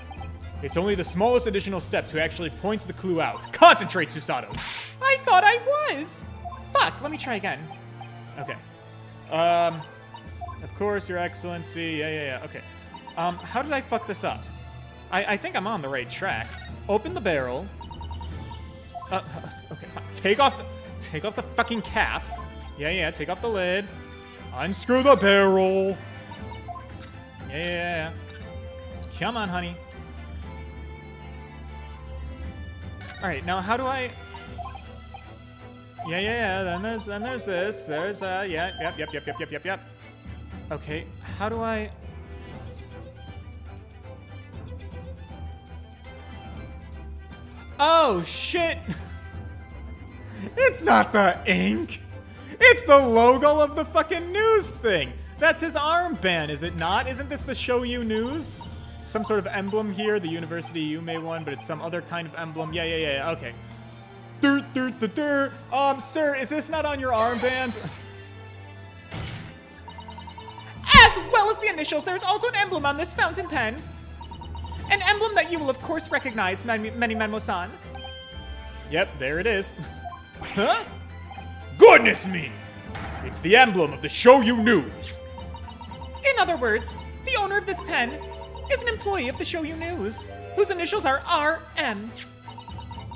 It's only the smallest additional step to actually point the clue out. Concentrate, Susato! I thought I was. Fuck, let me try again. Okay. Of course, Your Excellency. Yeah. Okay. How did I fuck this up? I think I'm on the right track. Open the barrel. Okay, fine. Take off the fucking cap. Yeah, take off the lid. Unscrew the barrel. Yeah. Come on, honey. All right, now how do I... Yeah. Then there's this. There's yep. Okay, how do I... Oh shit! It's not the ink. It's the logo of the fucking news thing. That's his armband, is it not? Isn't this the Show You News? Some sort of emblem here, the University Yume one, but it's some other kind of emblem. Yeah, okay. Sir, is this not on your armband? As well as the initials, there's also an emblem on this fountain pen. An emblem that you will of course recognize, Menimo-san. Yep, there it is. Huh? Goodness me! It's the emblem of the Show You News. In other words, the owner of this pen is an employee of the Show You News, whose initials are RM.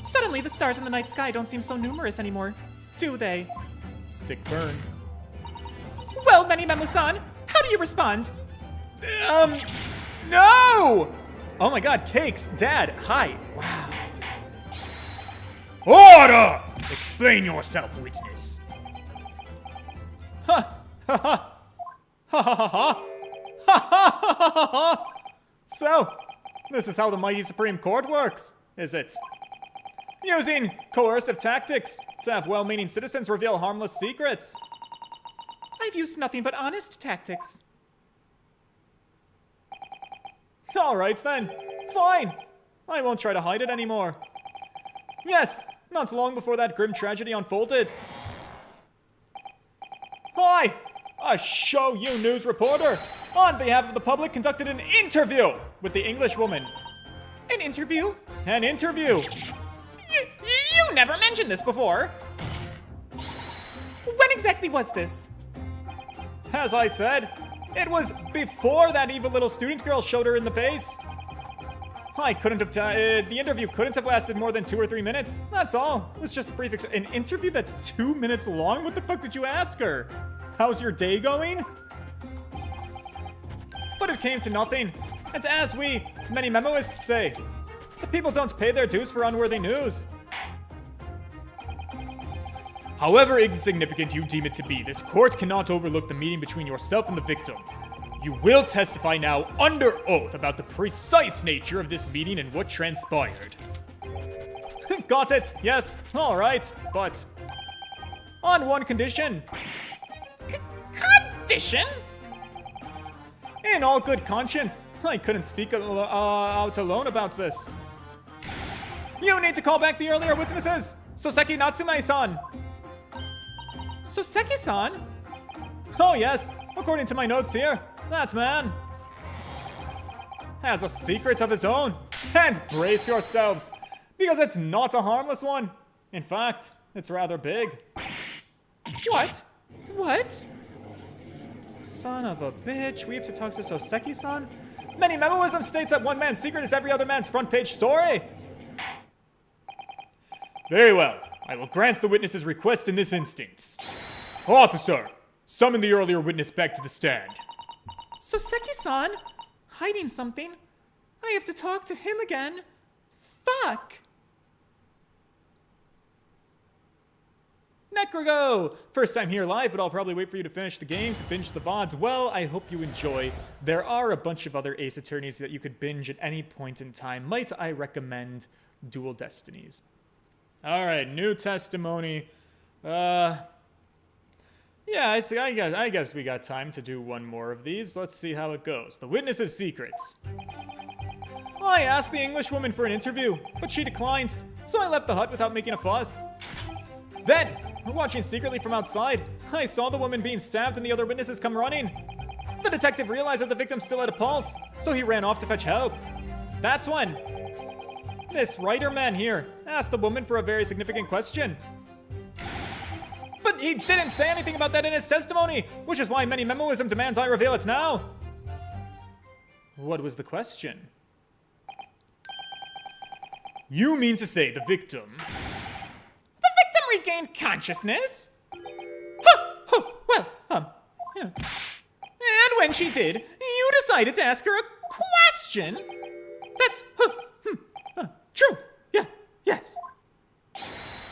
Suddenly, the stars in the night sky don't seem so numerous anymore, do they? Sick burn. Well, Menimo-san, how do you respond? No! Oh my god, Cakes, Dad, hi. Wow. Order! Explain yourself, witness. So, this is how the mighty Supreme Court works, is it? Using coercive tactics to have well-meaning citizens reveal harmless secrets. I've used nothing but honest tactics. Alright then, fine. I won't try to hide it anymore. Yes, not long before that grim tragedy unfolded. I, a Show You News reporter, on behalf of the public conducted an interview with the English woman. An interview? An interview. You never mentioned this before. When exactly was this? As I said, it was before that evil little student girl showed her in the face. I couldn't have, the interview couldn't have lasted more than 2 or 3 minutes. That's all. It was just a brief, an interview that's 2 minutes long? What the fuck did you ask her? How's your day going? But it came to nothing. And as we, many memoists say, the people don't pay their dues for unworthy news. However insignificant you deem it to be, this court cannot overlook the meeting between yourself and the victim. You will testify now under oath about the precise nature of this meeting and what transpired. Got it, yes, alright, but on one condition. Condition? In all good conscience, I couldn't speak out alone about this. You need to call back the earlier witnesses! Soseki Natsume-san! Soseki-san? Oh yes, according to my notes here, that man has a secret of his own. And brace yourselves, because it's not a harmless one. In fact, it's rather big. What? What? Son of a bitch, we have to talk to Soseki-san? Many memoism states that one man's secret is every other man's front page story. Very well, I will grant the witness's request in this instance. Officer, summon the earlier witness back to the stand. Soseki-san? Hiding something? I have to talk to him again. Fuck! Necrogo! First time here live, but I'll probably wait for you to finish the game to binge the VODs. Well, I hope you enjoy. There are a bunch of other Ace Attorneys that you could binge at any point in time. Might I recommend Dual Destinies? Alright, new testimony. Yeah, I guess we got time to do one more of these. Let's see how it goes. The witness's secrets. I asked the English woman for an interview, but she declined, so I left the hut without making a fuss. Then, watching secretly from outside, I saw the woman being stabbed and the other witnesses come running. The detective realized that the victim still had a pulse, so he ran off to fetch help. That's when this writer man here asked the woman for a very significant question. But he didn't say anything about that in his testimony, which is why many memoism demands I reveal it now. What was the question? You mean to say the victim... The victim regained consciousness? Yeah. And when she did, you decided to ask her a question? That's, true. Yeah, yes.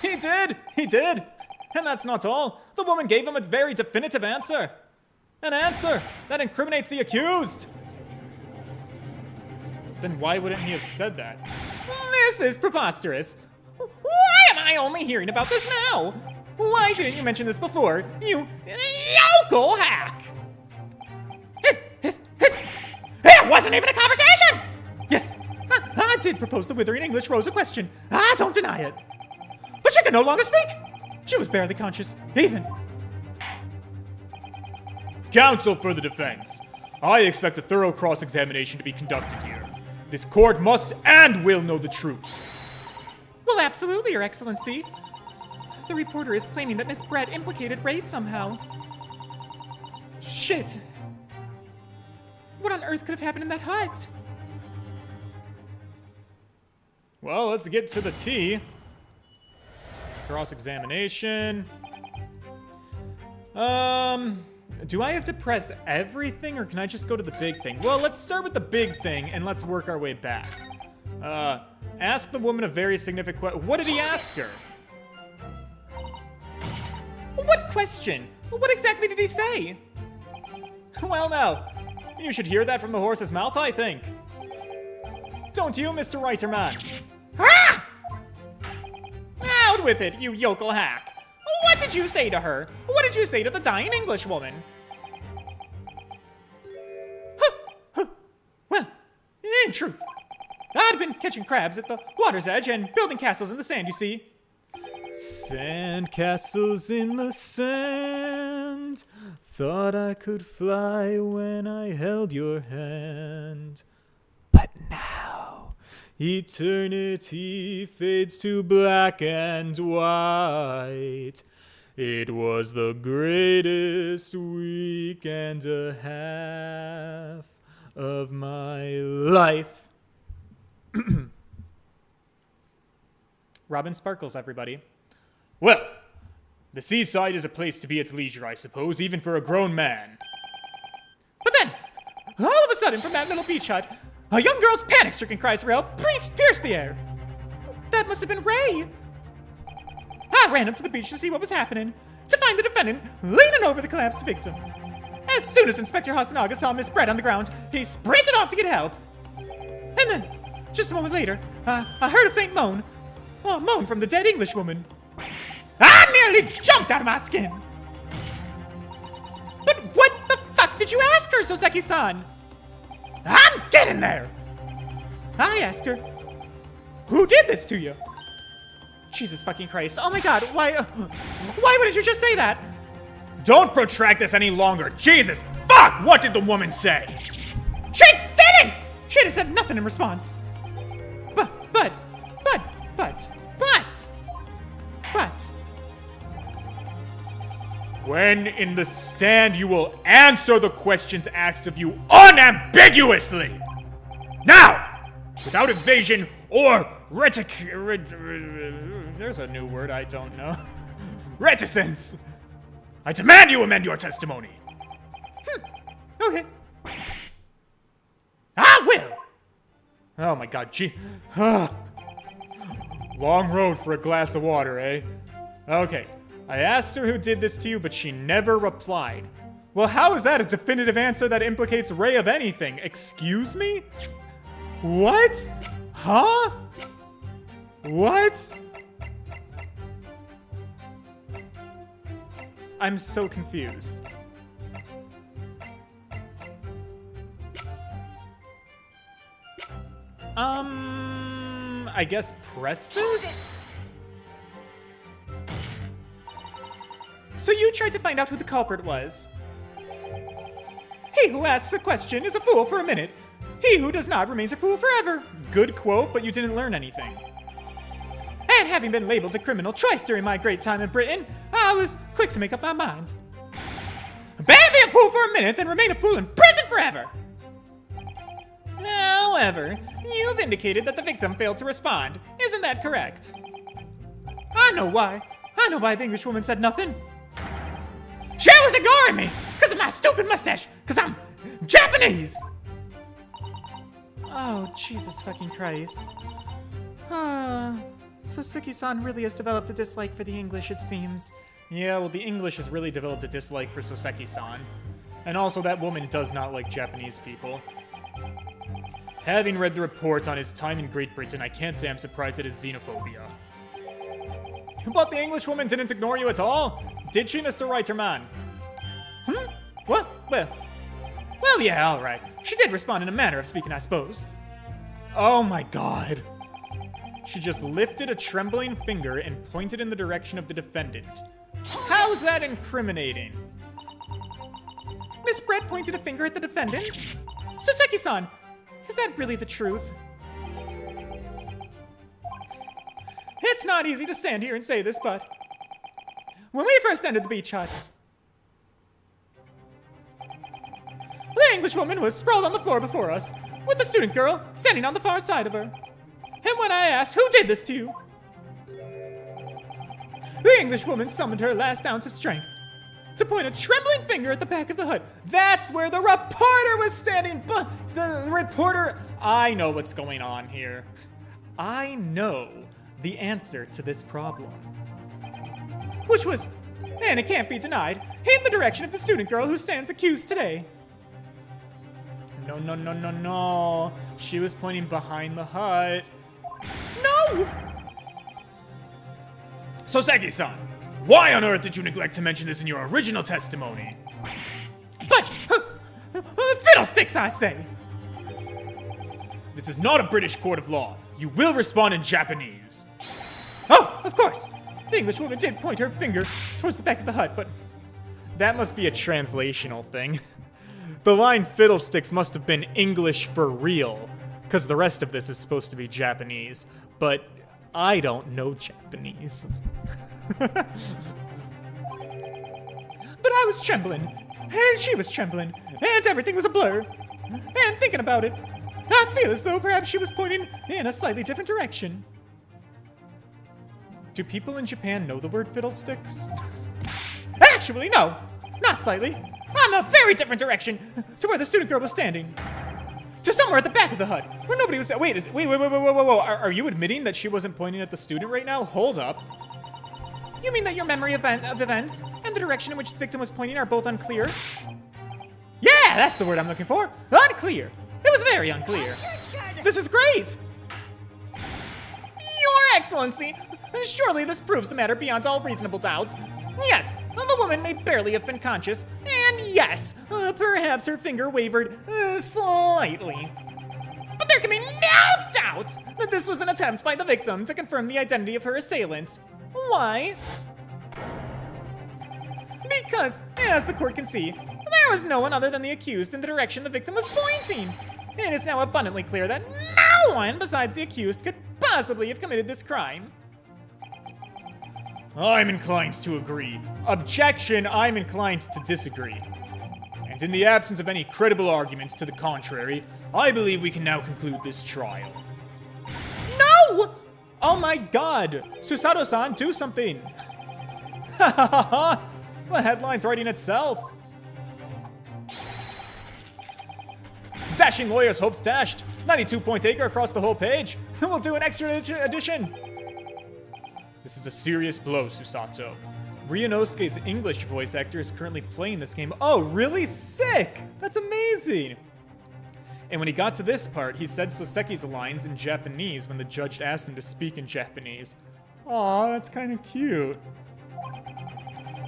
He did! And that's not all. The woman gave him a very definitive answer. An answer that incriminates the accused. Then why wouldn't he have said that? This is preposterous. Why am I only hearing about this now? Why didn't you mention this before, you yokel hack? It wasn't even a conversation! Yes, I did propose the withering English Rose a question. I don't deny it. But she could no longer speak. She was barely conscious, even. Counsel for the defense. I expect a thorough cross-examination to be conducted here. This court must and will know the truth. Well, absolutely, Your Excellency. The reporter is claiming that Miss Brett implicated Ray somehow. Shit. What on earth could have happened in that hut? Well, let's get to the tea. Cross-examination. Do I have to press everything, or can I just go to the big thing? Well, let's start with the big thing, and let's work our way back. Ask the woman a very significant question. What did he ask her? What question? What exactly did he say? Well, now, you should hear that from the horse's mouth, I think. Don't you, Mr. Writerman? Ah! Out with it, you yokel hack. What did you say to her? What did you say to the dying English woman? Well, in truth, I'd been catching crabs at the water's edge and building castles in the sand, you see. Sand castles in the sand. Thought I could fly when I held your hand. But now, eternity fades to black and white. It was the greatest week and a half of my life. Robin Sparkles, everybody. Well, the seaside is a place to be at leisure, I suppose, even for a grown man. But then, all of a sudden, from that little beach hut, a young girl's panic-stricken cries for help pierced the air. That must have been Ray. I ran up to the beach to see what was happening, to find the defendant leaning over the collapsed victim. As soon as Inspector Hasanaga saw Miss Brett on the ground, he sprinted off to get help. And then, just a moment later, I heard a faint moan. A moan from the dead Englishwoman. I nearly jumped out of my skin. But what the fuck did you ask her, Soseki-san? I'm getting there. I asked her, who did this to you? Jesus fucking Christ. Oh my god, why wouldn't you just say that? Don't protract this any longer. Jesus, fuck! What did the woman say? She didn't! She'd have said nothing in response. But. When in the stand, you will answer the questions asked of you unambiguously. Now, without evasion or There's a new word I don't know. reticence, I demand you amend your testimony. Okay. I will. Oh my god, gee. Long road for a glass of water, eh? Okay. I asked her who did this to you, but she never replied. Well, how is that a definitive answer that implicates Ray of anything? Excuse me? What? Huh? What? I'm so confused. I guess press this? So you tried to find out who the culprit was. He who asks a question is a fool for a minute. He who does not remains a fool forever. Good quote, but you didn't learn anything. And having been labeled a criminal twice during my great time in Britain, I was quick to make up my mind. Better be a fool for a minute than remain a fool in prison forever. However, you've indicated that the victim failed to respond. Isn't that correct? I know why. I know why the English woman said nothing. She was ignoring me because of my stupid mustache, because I'm Japanese. Oh, Jesus fucking Christ. So Suki-san really has developed a dislike for the English, it seems. Yeah, well, the English has really developed a dislike for Soseki-san. And also, that woman does not like Japanese people. Having read the report on his time in Great Britain, I can't say I'm surprised at his xenophobia. But the English woman didn't ignore you at all? Did she, Mr. Reiterman? What? Well, yeah, all right. She did respond in a manner of speaking, I suppose. Oh my god. She just lifted a trembling finger and pointed in the direction of the defendant. How's that incriminating? Miss Brett pointed a finger at the defendant? Soseki-san, is that really the truth? It's not easy to stand here and say this, but when we first entered the beach hut, the Englishwoman was sprawled on the floor before us, with the student girl standing on the far side of her. And when I asked who did this to you, the Englishwoman summoned her last ounce of strength to point a trembling finger at the back of the hut. That's where the reporter was standing. But the reporter... I know what's going on here. I know the answer to this problem. Which was, and it can't be denied, in the direction of the student girl who stands accused today. No. She was pointing behind the hut. No! Soseki-san, why on earth did you neglect to mention this in your original testimony? But, fiddlesticks, I say! This is not a British court of law. You will respond in Japanese. Oh, of course! The Englishwoman did point her finger towards the back of the hut, but that must be a translational thing. The line fiddlesticks must have been English for real, because the rest of this is supposed to be Japanese. But I don't know Japanese. But I was trembling, and she was trembling, and everything was a blur. And thinking about it, I feel as though perhaps she was pointing in a slightly different direction. Do people in Japan know the word fiddlesticks? Actually, no. Not slightly. I'm a very different direction to where the student girl was standing. To somewhere at the back of the hut, where nobody was. Wait. Are you admitting that she wasn't pointing at the student right now? Hold up. You mean that your memory of events and the direction in which the victim was pointing are both unclear? Yeah, that's the word I'm looking for. Unclear. It was very unclear. This is great! Your Excellency! Surely this proves the matter beyond all reasonable doubt. Yes, the woman may barely have been conscious, and yes, perhaps her finger wavered slightly. But there can be no doubt that this was an attempt by the victim to confirm the identity of her assailant. Why? Because, as the court can see, there was no one other than the accused in the direction the victim was pointing. It is now abundantly clear that no one besides the accused could possibly have committed this crime. I'm inclined to agree. Objection, I'm inclined to disagree. And in the absence of any credible arguments to the contrary, I believe we can now conclude this trial. No! Oh my god! Susato-san, do something! Ha ha ha ha! The headline's writing itself! Dashing lawyers hopes dashed! 92-point acre across the whole page! We'll do an extra edition! This is a serious blow, Susato. Ryunosuke's English voice actor is currently playing this game. Oh, really? Sick! That's amazing! And when he got to this part, he said Soseki's lines in Japanese when the judge asked him to speak in Japanese. Aw, that's kind of cute.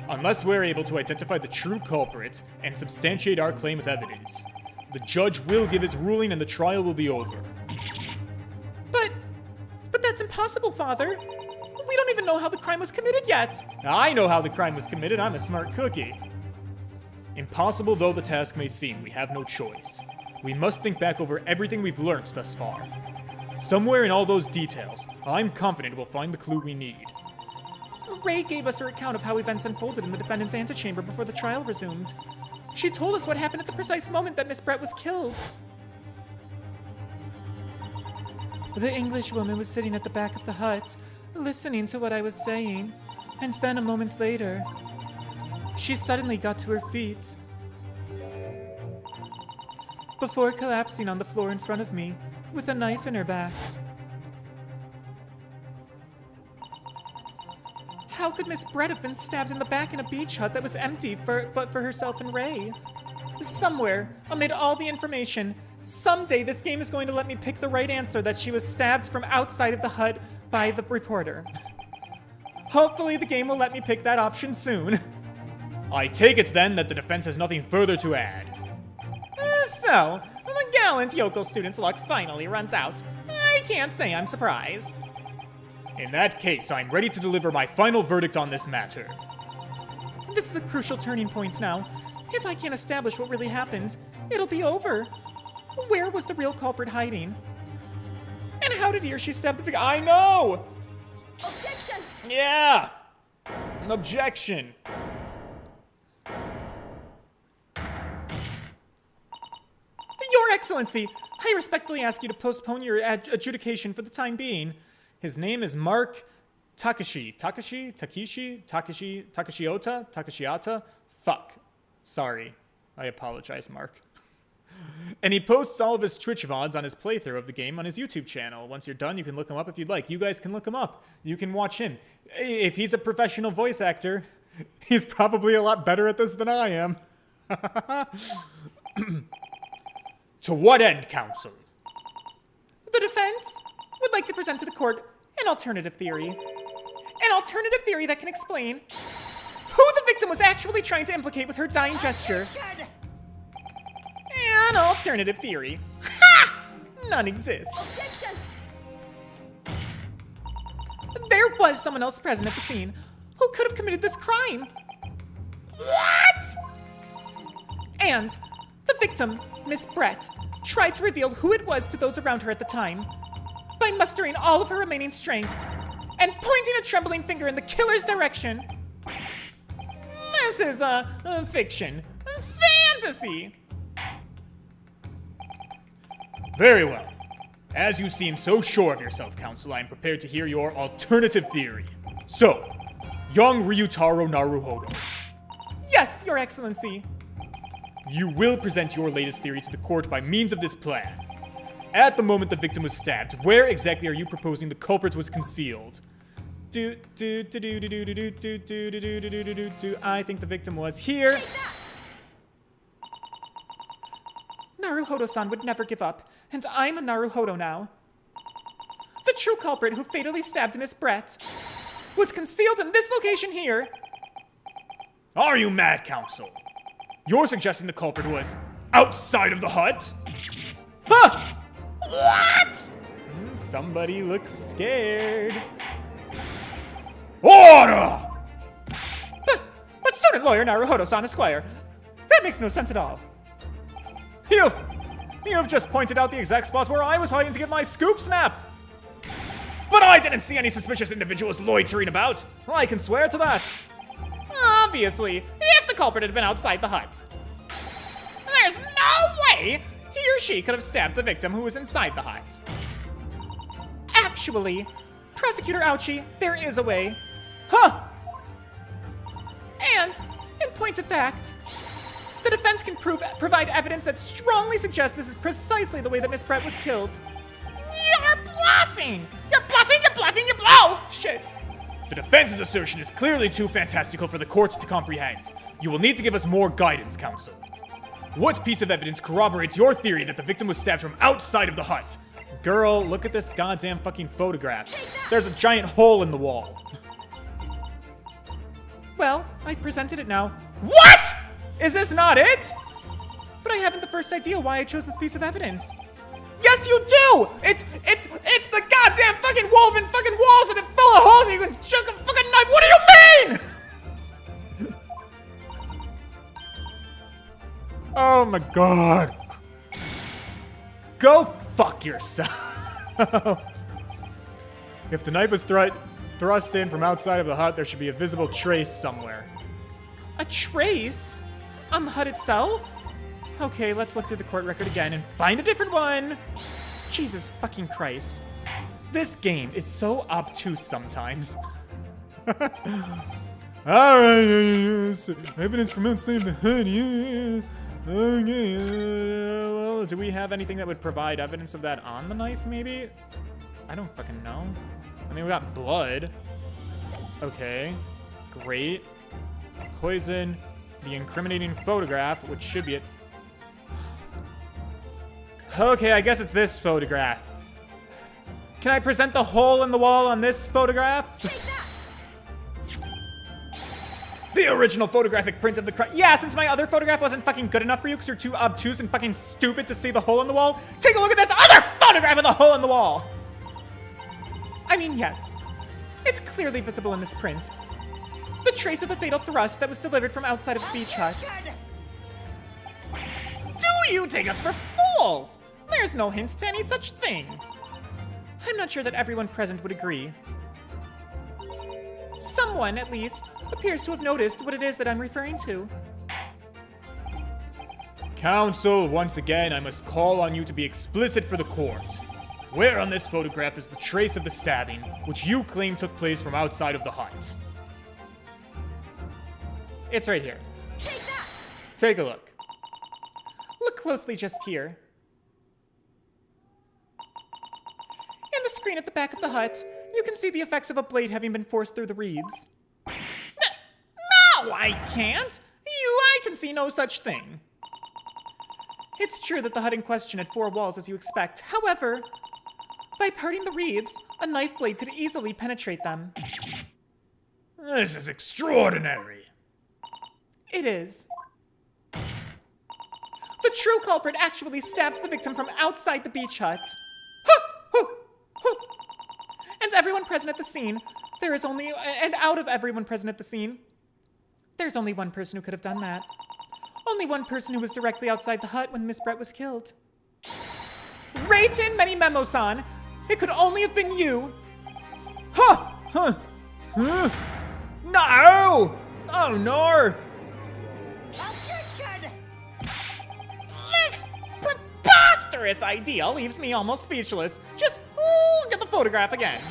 Unless we're able to identify the true culprit and substantiate our claim with evidence, the judge will give his ruling and the trial will be over. impossible, Father. We don't even know how the crime was committed yet. I know how the crime was committed. I'm a smart cookie. Impossible though the task may seem, we have no choice. We must think back over everything we've learned thus far. Somewhere in all those details, I'm confident we'll find the clue we need. Ray gave us her account of how events unfolded in the defendant's antechamber before the trial resumed. She told us what happened at the precise moment that Miss Brett was killed. The English woman was sitting at the back of the hut, listening to what I was saying, and then a moment later, she suddenly got to her feet. Before collapsing on the floor in front of me, with a knife in her back. How could Miss Brett have been stabbed in the back in a beach hut that was empty but for herself and Ray? Somewhere, amid all the information, someday this game is going to let me pick the right answer that she was stabbed from outside of the hut by the reporter. Hopefully the game will let me pick that option soon. I take it then that the defense has nothing further to add. So, the gallant yokel student's luck finally runs out. I can't say I'm surprised. In that case, I'm ready to deliver my final verdict on this matter. This is a crucial turning point now. If I can't establish what really happened, it'll be over. Where was the real culprit hiding? And how did he or she stab the victim? I know! Objection! Yeah! An objection. Your Excellency, I respectfully ask you to postpone your adjudication for the time being. His name is Mark Takashiota? Fuck. Sorry. I apologize, Mark. And he posts all of his Twitch VODs on his playthrough of the game on his YouTube channel. Once you're done, you can look him up if you'd like. You guys can look him up. You can watch him. If he's a professional voice actor, he's probably a lot better at this than I am. To what end, counsel? The defense would like to present to the court an alternative theory. An alternative theory that can explain who the victim was actually trying to implicate with her dying gesture. An alternative theory. Ha! None exists. Objection! There was someone else present at the scene who could have committed this crime. What? And the victim, Miss Brett, tried to reveal who it was to those around her at the time by mustering all of her remaining strength and pointing a trembling finger in the killer's direction. This is a fiction. Fantasy. Very well. As you seem so sure of yourself, counsel, I am prepared to hear your alternative theory. So, young Ryutaro Naruhodo, Yes, Your Excellency. you will present your latest theory to the court by means of this plan. At the moment the victim was stabbed, where exactly are you proposing the culprit was concealed? I think the victim was here. Naruhodo-san would never give up, and I'm a Naruhodo now. The true culprit who fatally stabbed Miss Brett was concealed in this location here. Are you mad, counsel? You're suggesting the culprit was outside of the hut? Huh! What? Somebody looks scared. Order! But student lawyer Naruhodo-san Esquire, that makes no sense at all. You've just pointed out the exact spot where I was hiding to get my scoop snap. But I didn't see any suspicious individuals loitering about. I can swear to that. Obviously, if the culprit had been outside the hut. There's no way he or she could have stabbed the victim who was inside the hut. Actually, Prosecutor Ouchie, there is a way. Huh! And, in point of fact, the defense can provide evidence that strongly suggests this is precisely the way that Miss Brett was killed. You're bluffing! You're bluffing, you're bluffing, you're blow! Shit. The defense's assertion is clearly too fantastical for the courts to comprehend. You will need to give us more guidance, counsel. What piece of evidence corroborates your theory that the victim was stabbed from outside of the hut? Girl, look at this goddamn fucking photograph. There's a giant hole in the wall. Well, I've presented it now. What? Is this not it? But I haven't the first idea why I chose this piece of evidence. Yes, you do! It's the goddamn fucking woven fucking walls and it fill a hole and you can chuck a fucking knife. What do you mean? Oh my god. Go fuck yourself. If the knife was thrust in from outside of the hut, there should be a visible trace somewhere. A trace? On the hut itself? Okay, let's look through the court record again and find a different one. Jesus fucking Christ. This game is so obtuse sometimes. Alright, evidence from outside of the hut, yeah. Okay, well, do we have anything that would provide evidence of that on the knife, maybe? I don't fucking know. I mean, we got blood. Okay, great. Poison, the incriminating photograph, which should be it. Okay, I guess it's this photograph. Can I present the hole in the wall on this photograph? The original photographic print of the crime. Yeah, since my other photograph wasn't fucking good enough for you because you're too obtuse and fucking stupid to see the hole in the wall, take a look at this other photograph of the hole in the wall. I mean, yes. It's clearly visible in this print. The trace of the fatal thrust that was delivered from outside of the beach hut. Do you take us for fools? There's no hint to any such thing. I'm not sure that everyone present would agree. Someone, at least, appears to have noticed what it is that I'm referring to. Counsel, once again, I must call on you to be explicit for the court. Where on this photograph is the trace of the stabbing, which you claim took place from outside of the hut? It's right here. Take that! Take a look. Look closely just here. In the screen at the back of the hut, you can see the effects of a blade having been forced through the reeds. No, I can't! I can see no such thing. It's true that the hut in question had 4 walls, as you expect. However, by parting the reeds, a knife blade could easily penetrate them. This is extraordinary. It is. The true culprit actually stabbed the victim from outside the beach hut. And everyone present at the scene, and out of everyone present at the scene, there's only one person who could have done that. Only one person who was directly outside the hut when Miss Brett was killed. Reitin Many Memo-san, it could only have been you. No! Oh no! Objection! This preposterous idea leaves me almost speechless. Just look at the photograph again.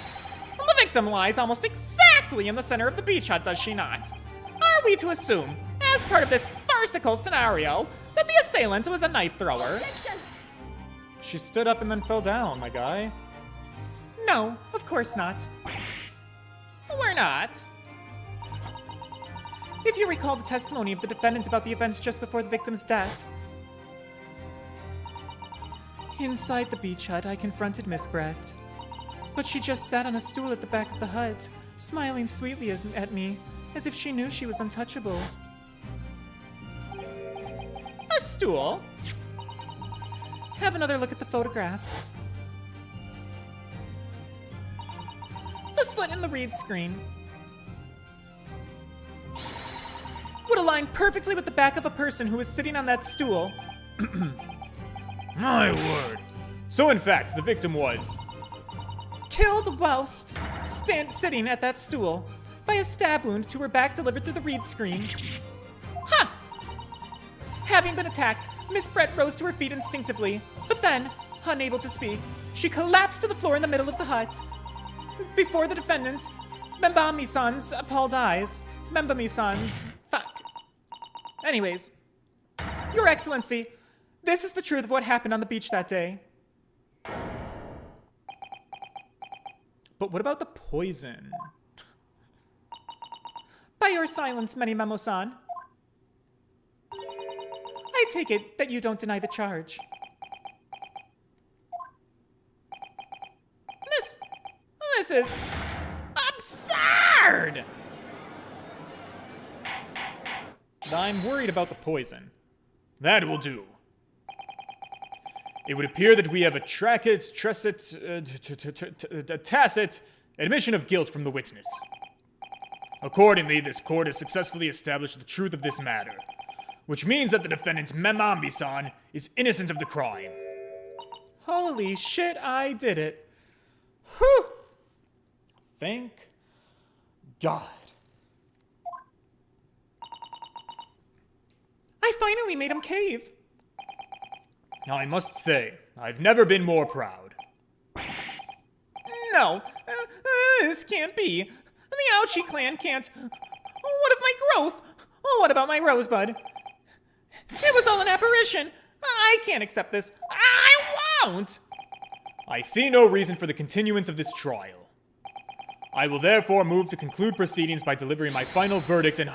The victim lies almost exactly in the center of the beach hut, does she not? Are we to assume, as part of this farcical scenario, that the assailant was a knife thrower? Objection! She stood up and then fell down, my guy. No, of course not. We're not. If you recall the testimony of the defendant about the events just before the victim's death. Inside the beach hut, I confronted Miss Brett. But she just sat on a stool at the back of the hut, smiling sweetly at me, as if she knew she was untouchable. A stool? Have another look at the photograph. The slit in the reed screen would align perfectly with the back of a person who was sitting on that stool. My word. So in fact, the victim was... Killed whilst sitting at that stool by a stab wound to her back delivered through the reed screen. Ha! Having been attacked, Miss Brett rose to her feet instinctively, but then, unable to speak, she collapsed to the floor in the middle of the hut. Before the defendant, Membami-san's appalled eyes. Membami-san's... Fuck. Anyways, Your Excellency, this is the truth of what happened on the beach that day. But what about the poison? By your silence, Many Memo-san, I take it that you don't deny the charge. This is absurd! I'm worried about the poison. That will do. It would appear that we have a tacit admission of guilt from the witness. Accordingly, this court has successfully established the truth of this matter, which means that the defendant Memambi-san is innocent of the crime. Holy shit, I did it. Whew. Thank God. I finally made him cave. Now, I must say, I've never been more proud. No, this can't be. The Ouchie clan can't. What of my growth? What about my rosebud? It was all an apparition. I can't accept this. I won't. I see no reason for the continuance of this trial. I will therefore move to conclude proceedings by delivering my final verdict and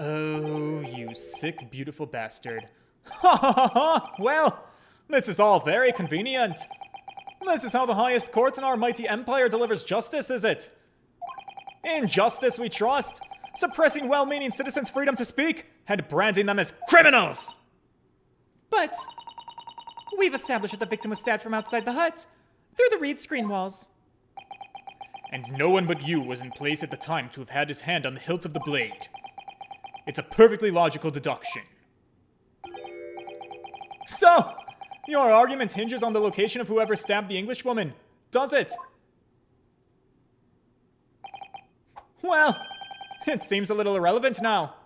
Oh, you sick, beautiful bastard. Ha ha ha ha! Well, this is all very convenient. This is how the highest court in our mighty empire delivers justice, is it? In justice we trust, suppressing well-meaning citizens' freedom to speak and branding them as criminals! But we've established that the victim was stabbed from outside the hut, through the reed screen walls. And no one but you was in place at the time to have had his hand on the hilt of the blade. It's a perfectly logical deduction. So, your argument hinges on the location of whoever stabbed the Englishwoman, does it? Well, it seems a little irrelevant now.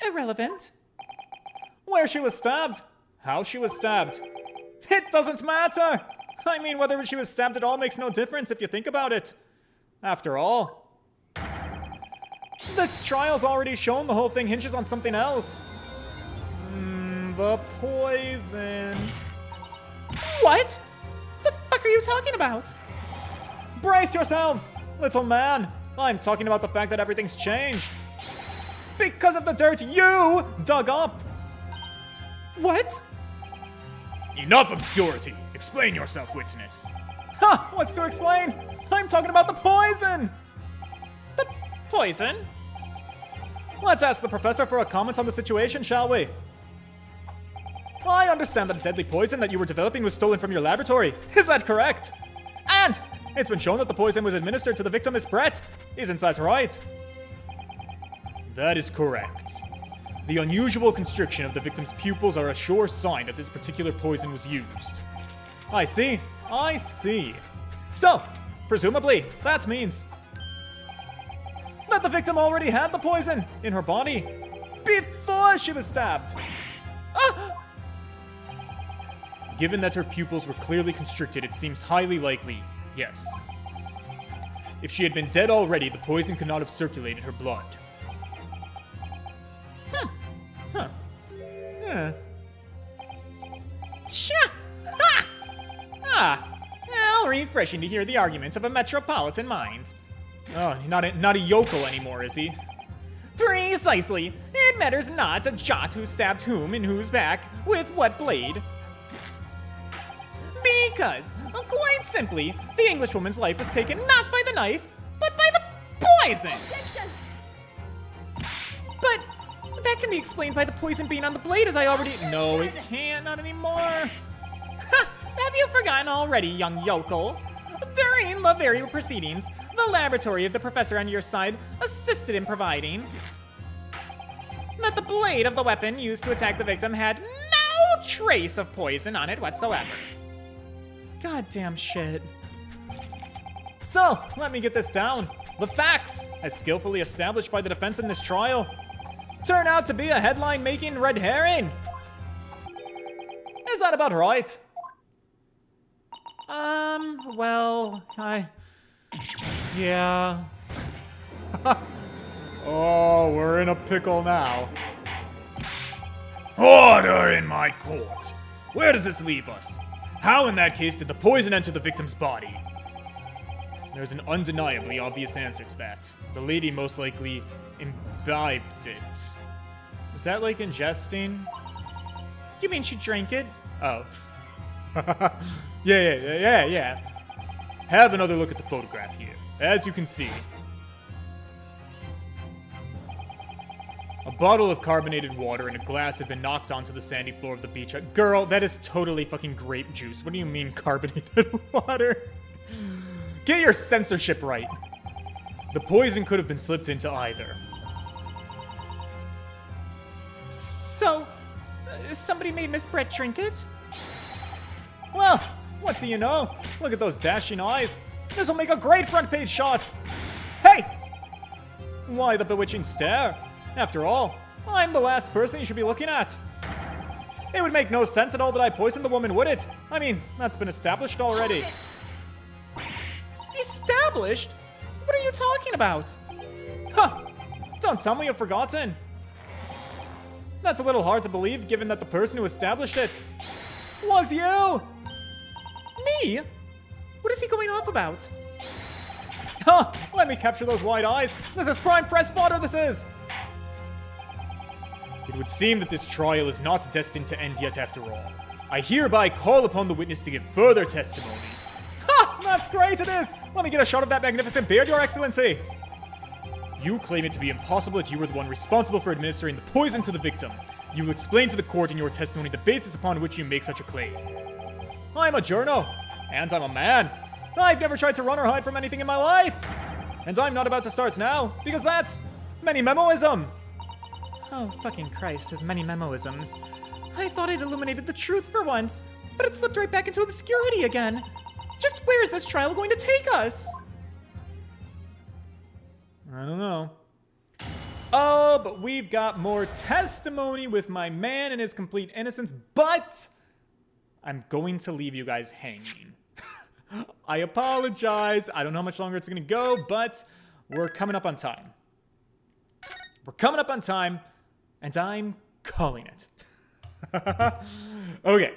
Irrelevant? Where she was stabbed, how she was stabbed. It doesn't matter! I mean, whether she was stabbed at all makes no difference if you think about it. After all, this trial's already shown the whole thing hinges on something else. The poison. What? The fuck are you talking about? Brace yourselves, little man. I'm talking about the fact that everything's changed. Because of the dirt you dug up. What? Enough obscurity! Explain yourself, witness. Ha! What's to explain? I'm talking about the poison! The poison? Let's ask the professor for a comment on the situation, shall we? I understand that a deadly poison that you were developing was stolen from your laboratory. Is that correct? And it's been shown that the poison was administered to the victim, Miss Brett. Isn't that right? That is correct. The unusual constriction of the victim's pupils are a sure sign that this particular poison was used. I see. I see. So, presumably, that means that the victim already had the poison in her body before she was stabbed. Ah! Given that her pupils were clearly constricted, it seems highly likely, yes. If she had been dead already, the poison could not have circulated her blood. Tcha! Ha! Ah! How refreshing to hear the arguments of a metropolitan mind. Oh, not a yokel anymore, is he? Precisely. It matters not a jot who stabbed whom in whose back, with what blade. Because, quite simply, the Englishwoman's life was taken not by the knife, but by the poison! Objection! But that can be explained by the poison being on the blade, as I already— No, it can't, not anymore. Ha! Have you forgotten already, young yokel? During the very proceedings, the laboratory of the professor on your side assisted in providing that the blade of the weapon used to attack the victim had no trace of poison on it whatsoever. Goddamn shit. So, let me get this down. The facts, as skillfully established by the defense in this trial, turn out to be a headline-making red herring. Is that about right? Well, Yeah. Oh, we're in a pickle now. Order in my court! Where does this leave us? How, in that case, did the poison enter the victim's body? There's an undeniably obvious answer to that. The lady most likely imbibed it. Is that like ingesting? you mean she drank it? Oh. Yeah. Have another look at the photograph here. As you can see, bottle of carbonated water and a glass had been knocked onto the sandy floor of the beach. Girl, that is totally fucking grape juice. What do you mean carbonated water? Get your censorship right. The poison could have been slipped into either. So, somebody made Miss Brett drink it? Well, what do you know? Look at those dashing eyes. This will make a great front page shot. Hey! Why the bewitching stare? After all, I'm the last person you should be looking at. It would make no sense at all that I poisoned the woman, would it? I mean, that's been established already. Established? What are you talking about? Huh! Don't tell me you've forgotten. That's a little hard to believe given that the person who established it was you! Me? What is he going off about? Huh! Let me capture those wide eyes. This is prime press fodder, this is! It would seem that this trial is not destined to end yet after all. I hereby call upon the witness to give further testimony. Ha! That's great, it is! Let me get a shot of that magnificent beard, Your Excellency! You claim it to be impossible that you were the one responsible for administering the poison to the victim. You will explain to the court in your testimony the basis upon which you make such a claim. I'm a journo, and I'm a man. I've never tried to run or hide from anything in my life. And I'm not about to start now, because that's many memoism. Oh, fucking Christ, his many memoisms. I thought I'd illuminated the truth for once, but it slipped right back into obscurity again. Just where is this trial going to take us? I don't know. Oh, but we've got more testimony with my man and his complete innocence, but I'm going to leave you guys hanging. I apologize. I don't know how much longer it's going to go, but we're coming up on time. We're coming up on time, and I'm calling it. Okay.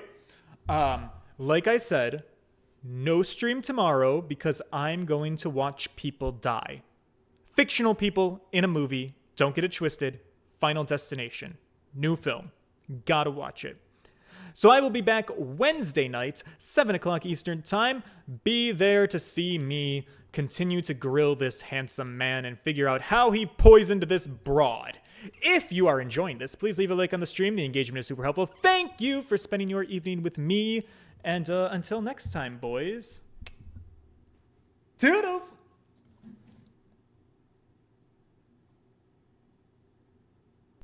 Like I said, no stream tomorrow because I'm going to watch people die. Fictional people in a movie. Don't get it twisted. Final Destination. New film. Gotta watch it. So I will be back Wednesday night, 7 o'clock Eastern Time. Be there to see me continue to grill this handsome man and figure out how he poisoned this broad. If you are enjoying this, please leave a like on the stream. The engagement is super helpful. Thank you for spending your evening with me. And until next time, boys. Toodles!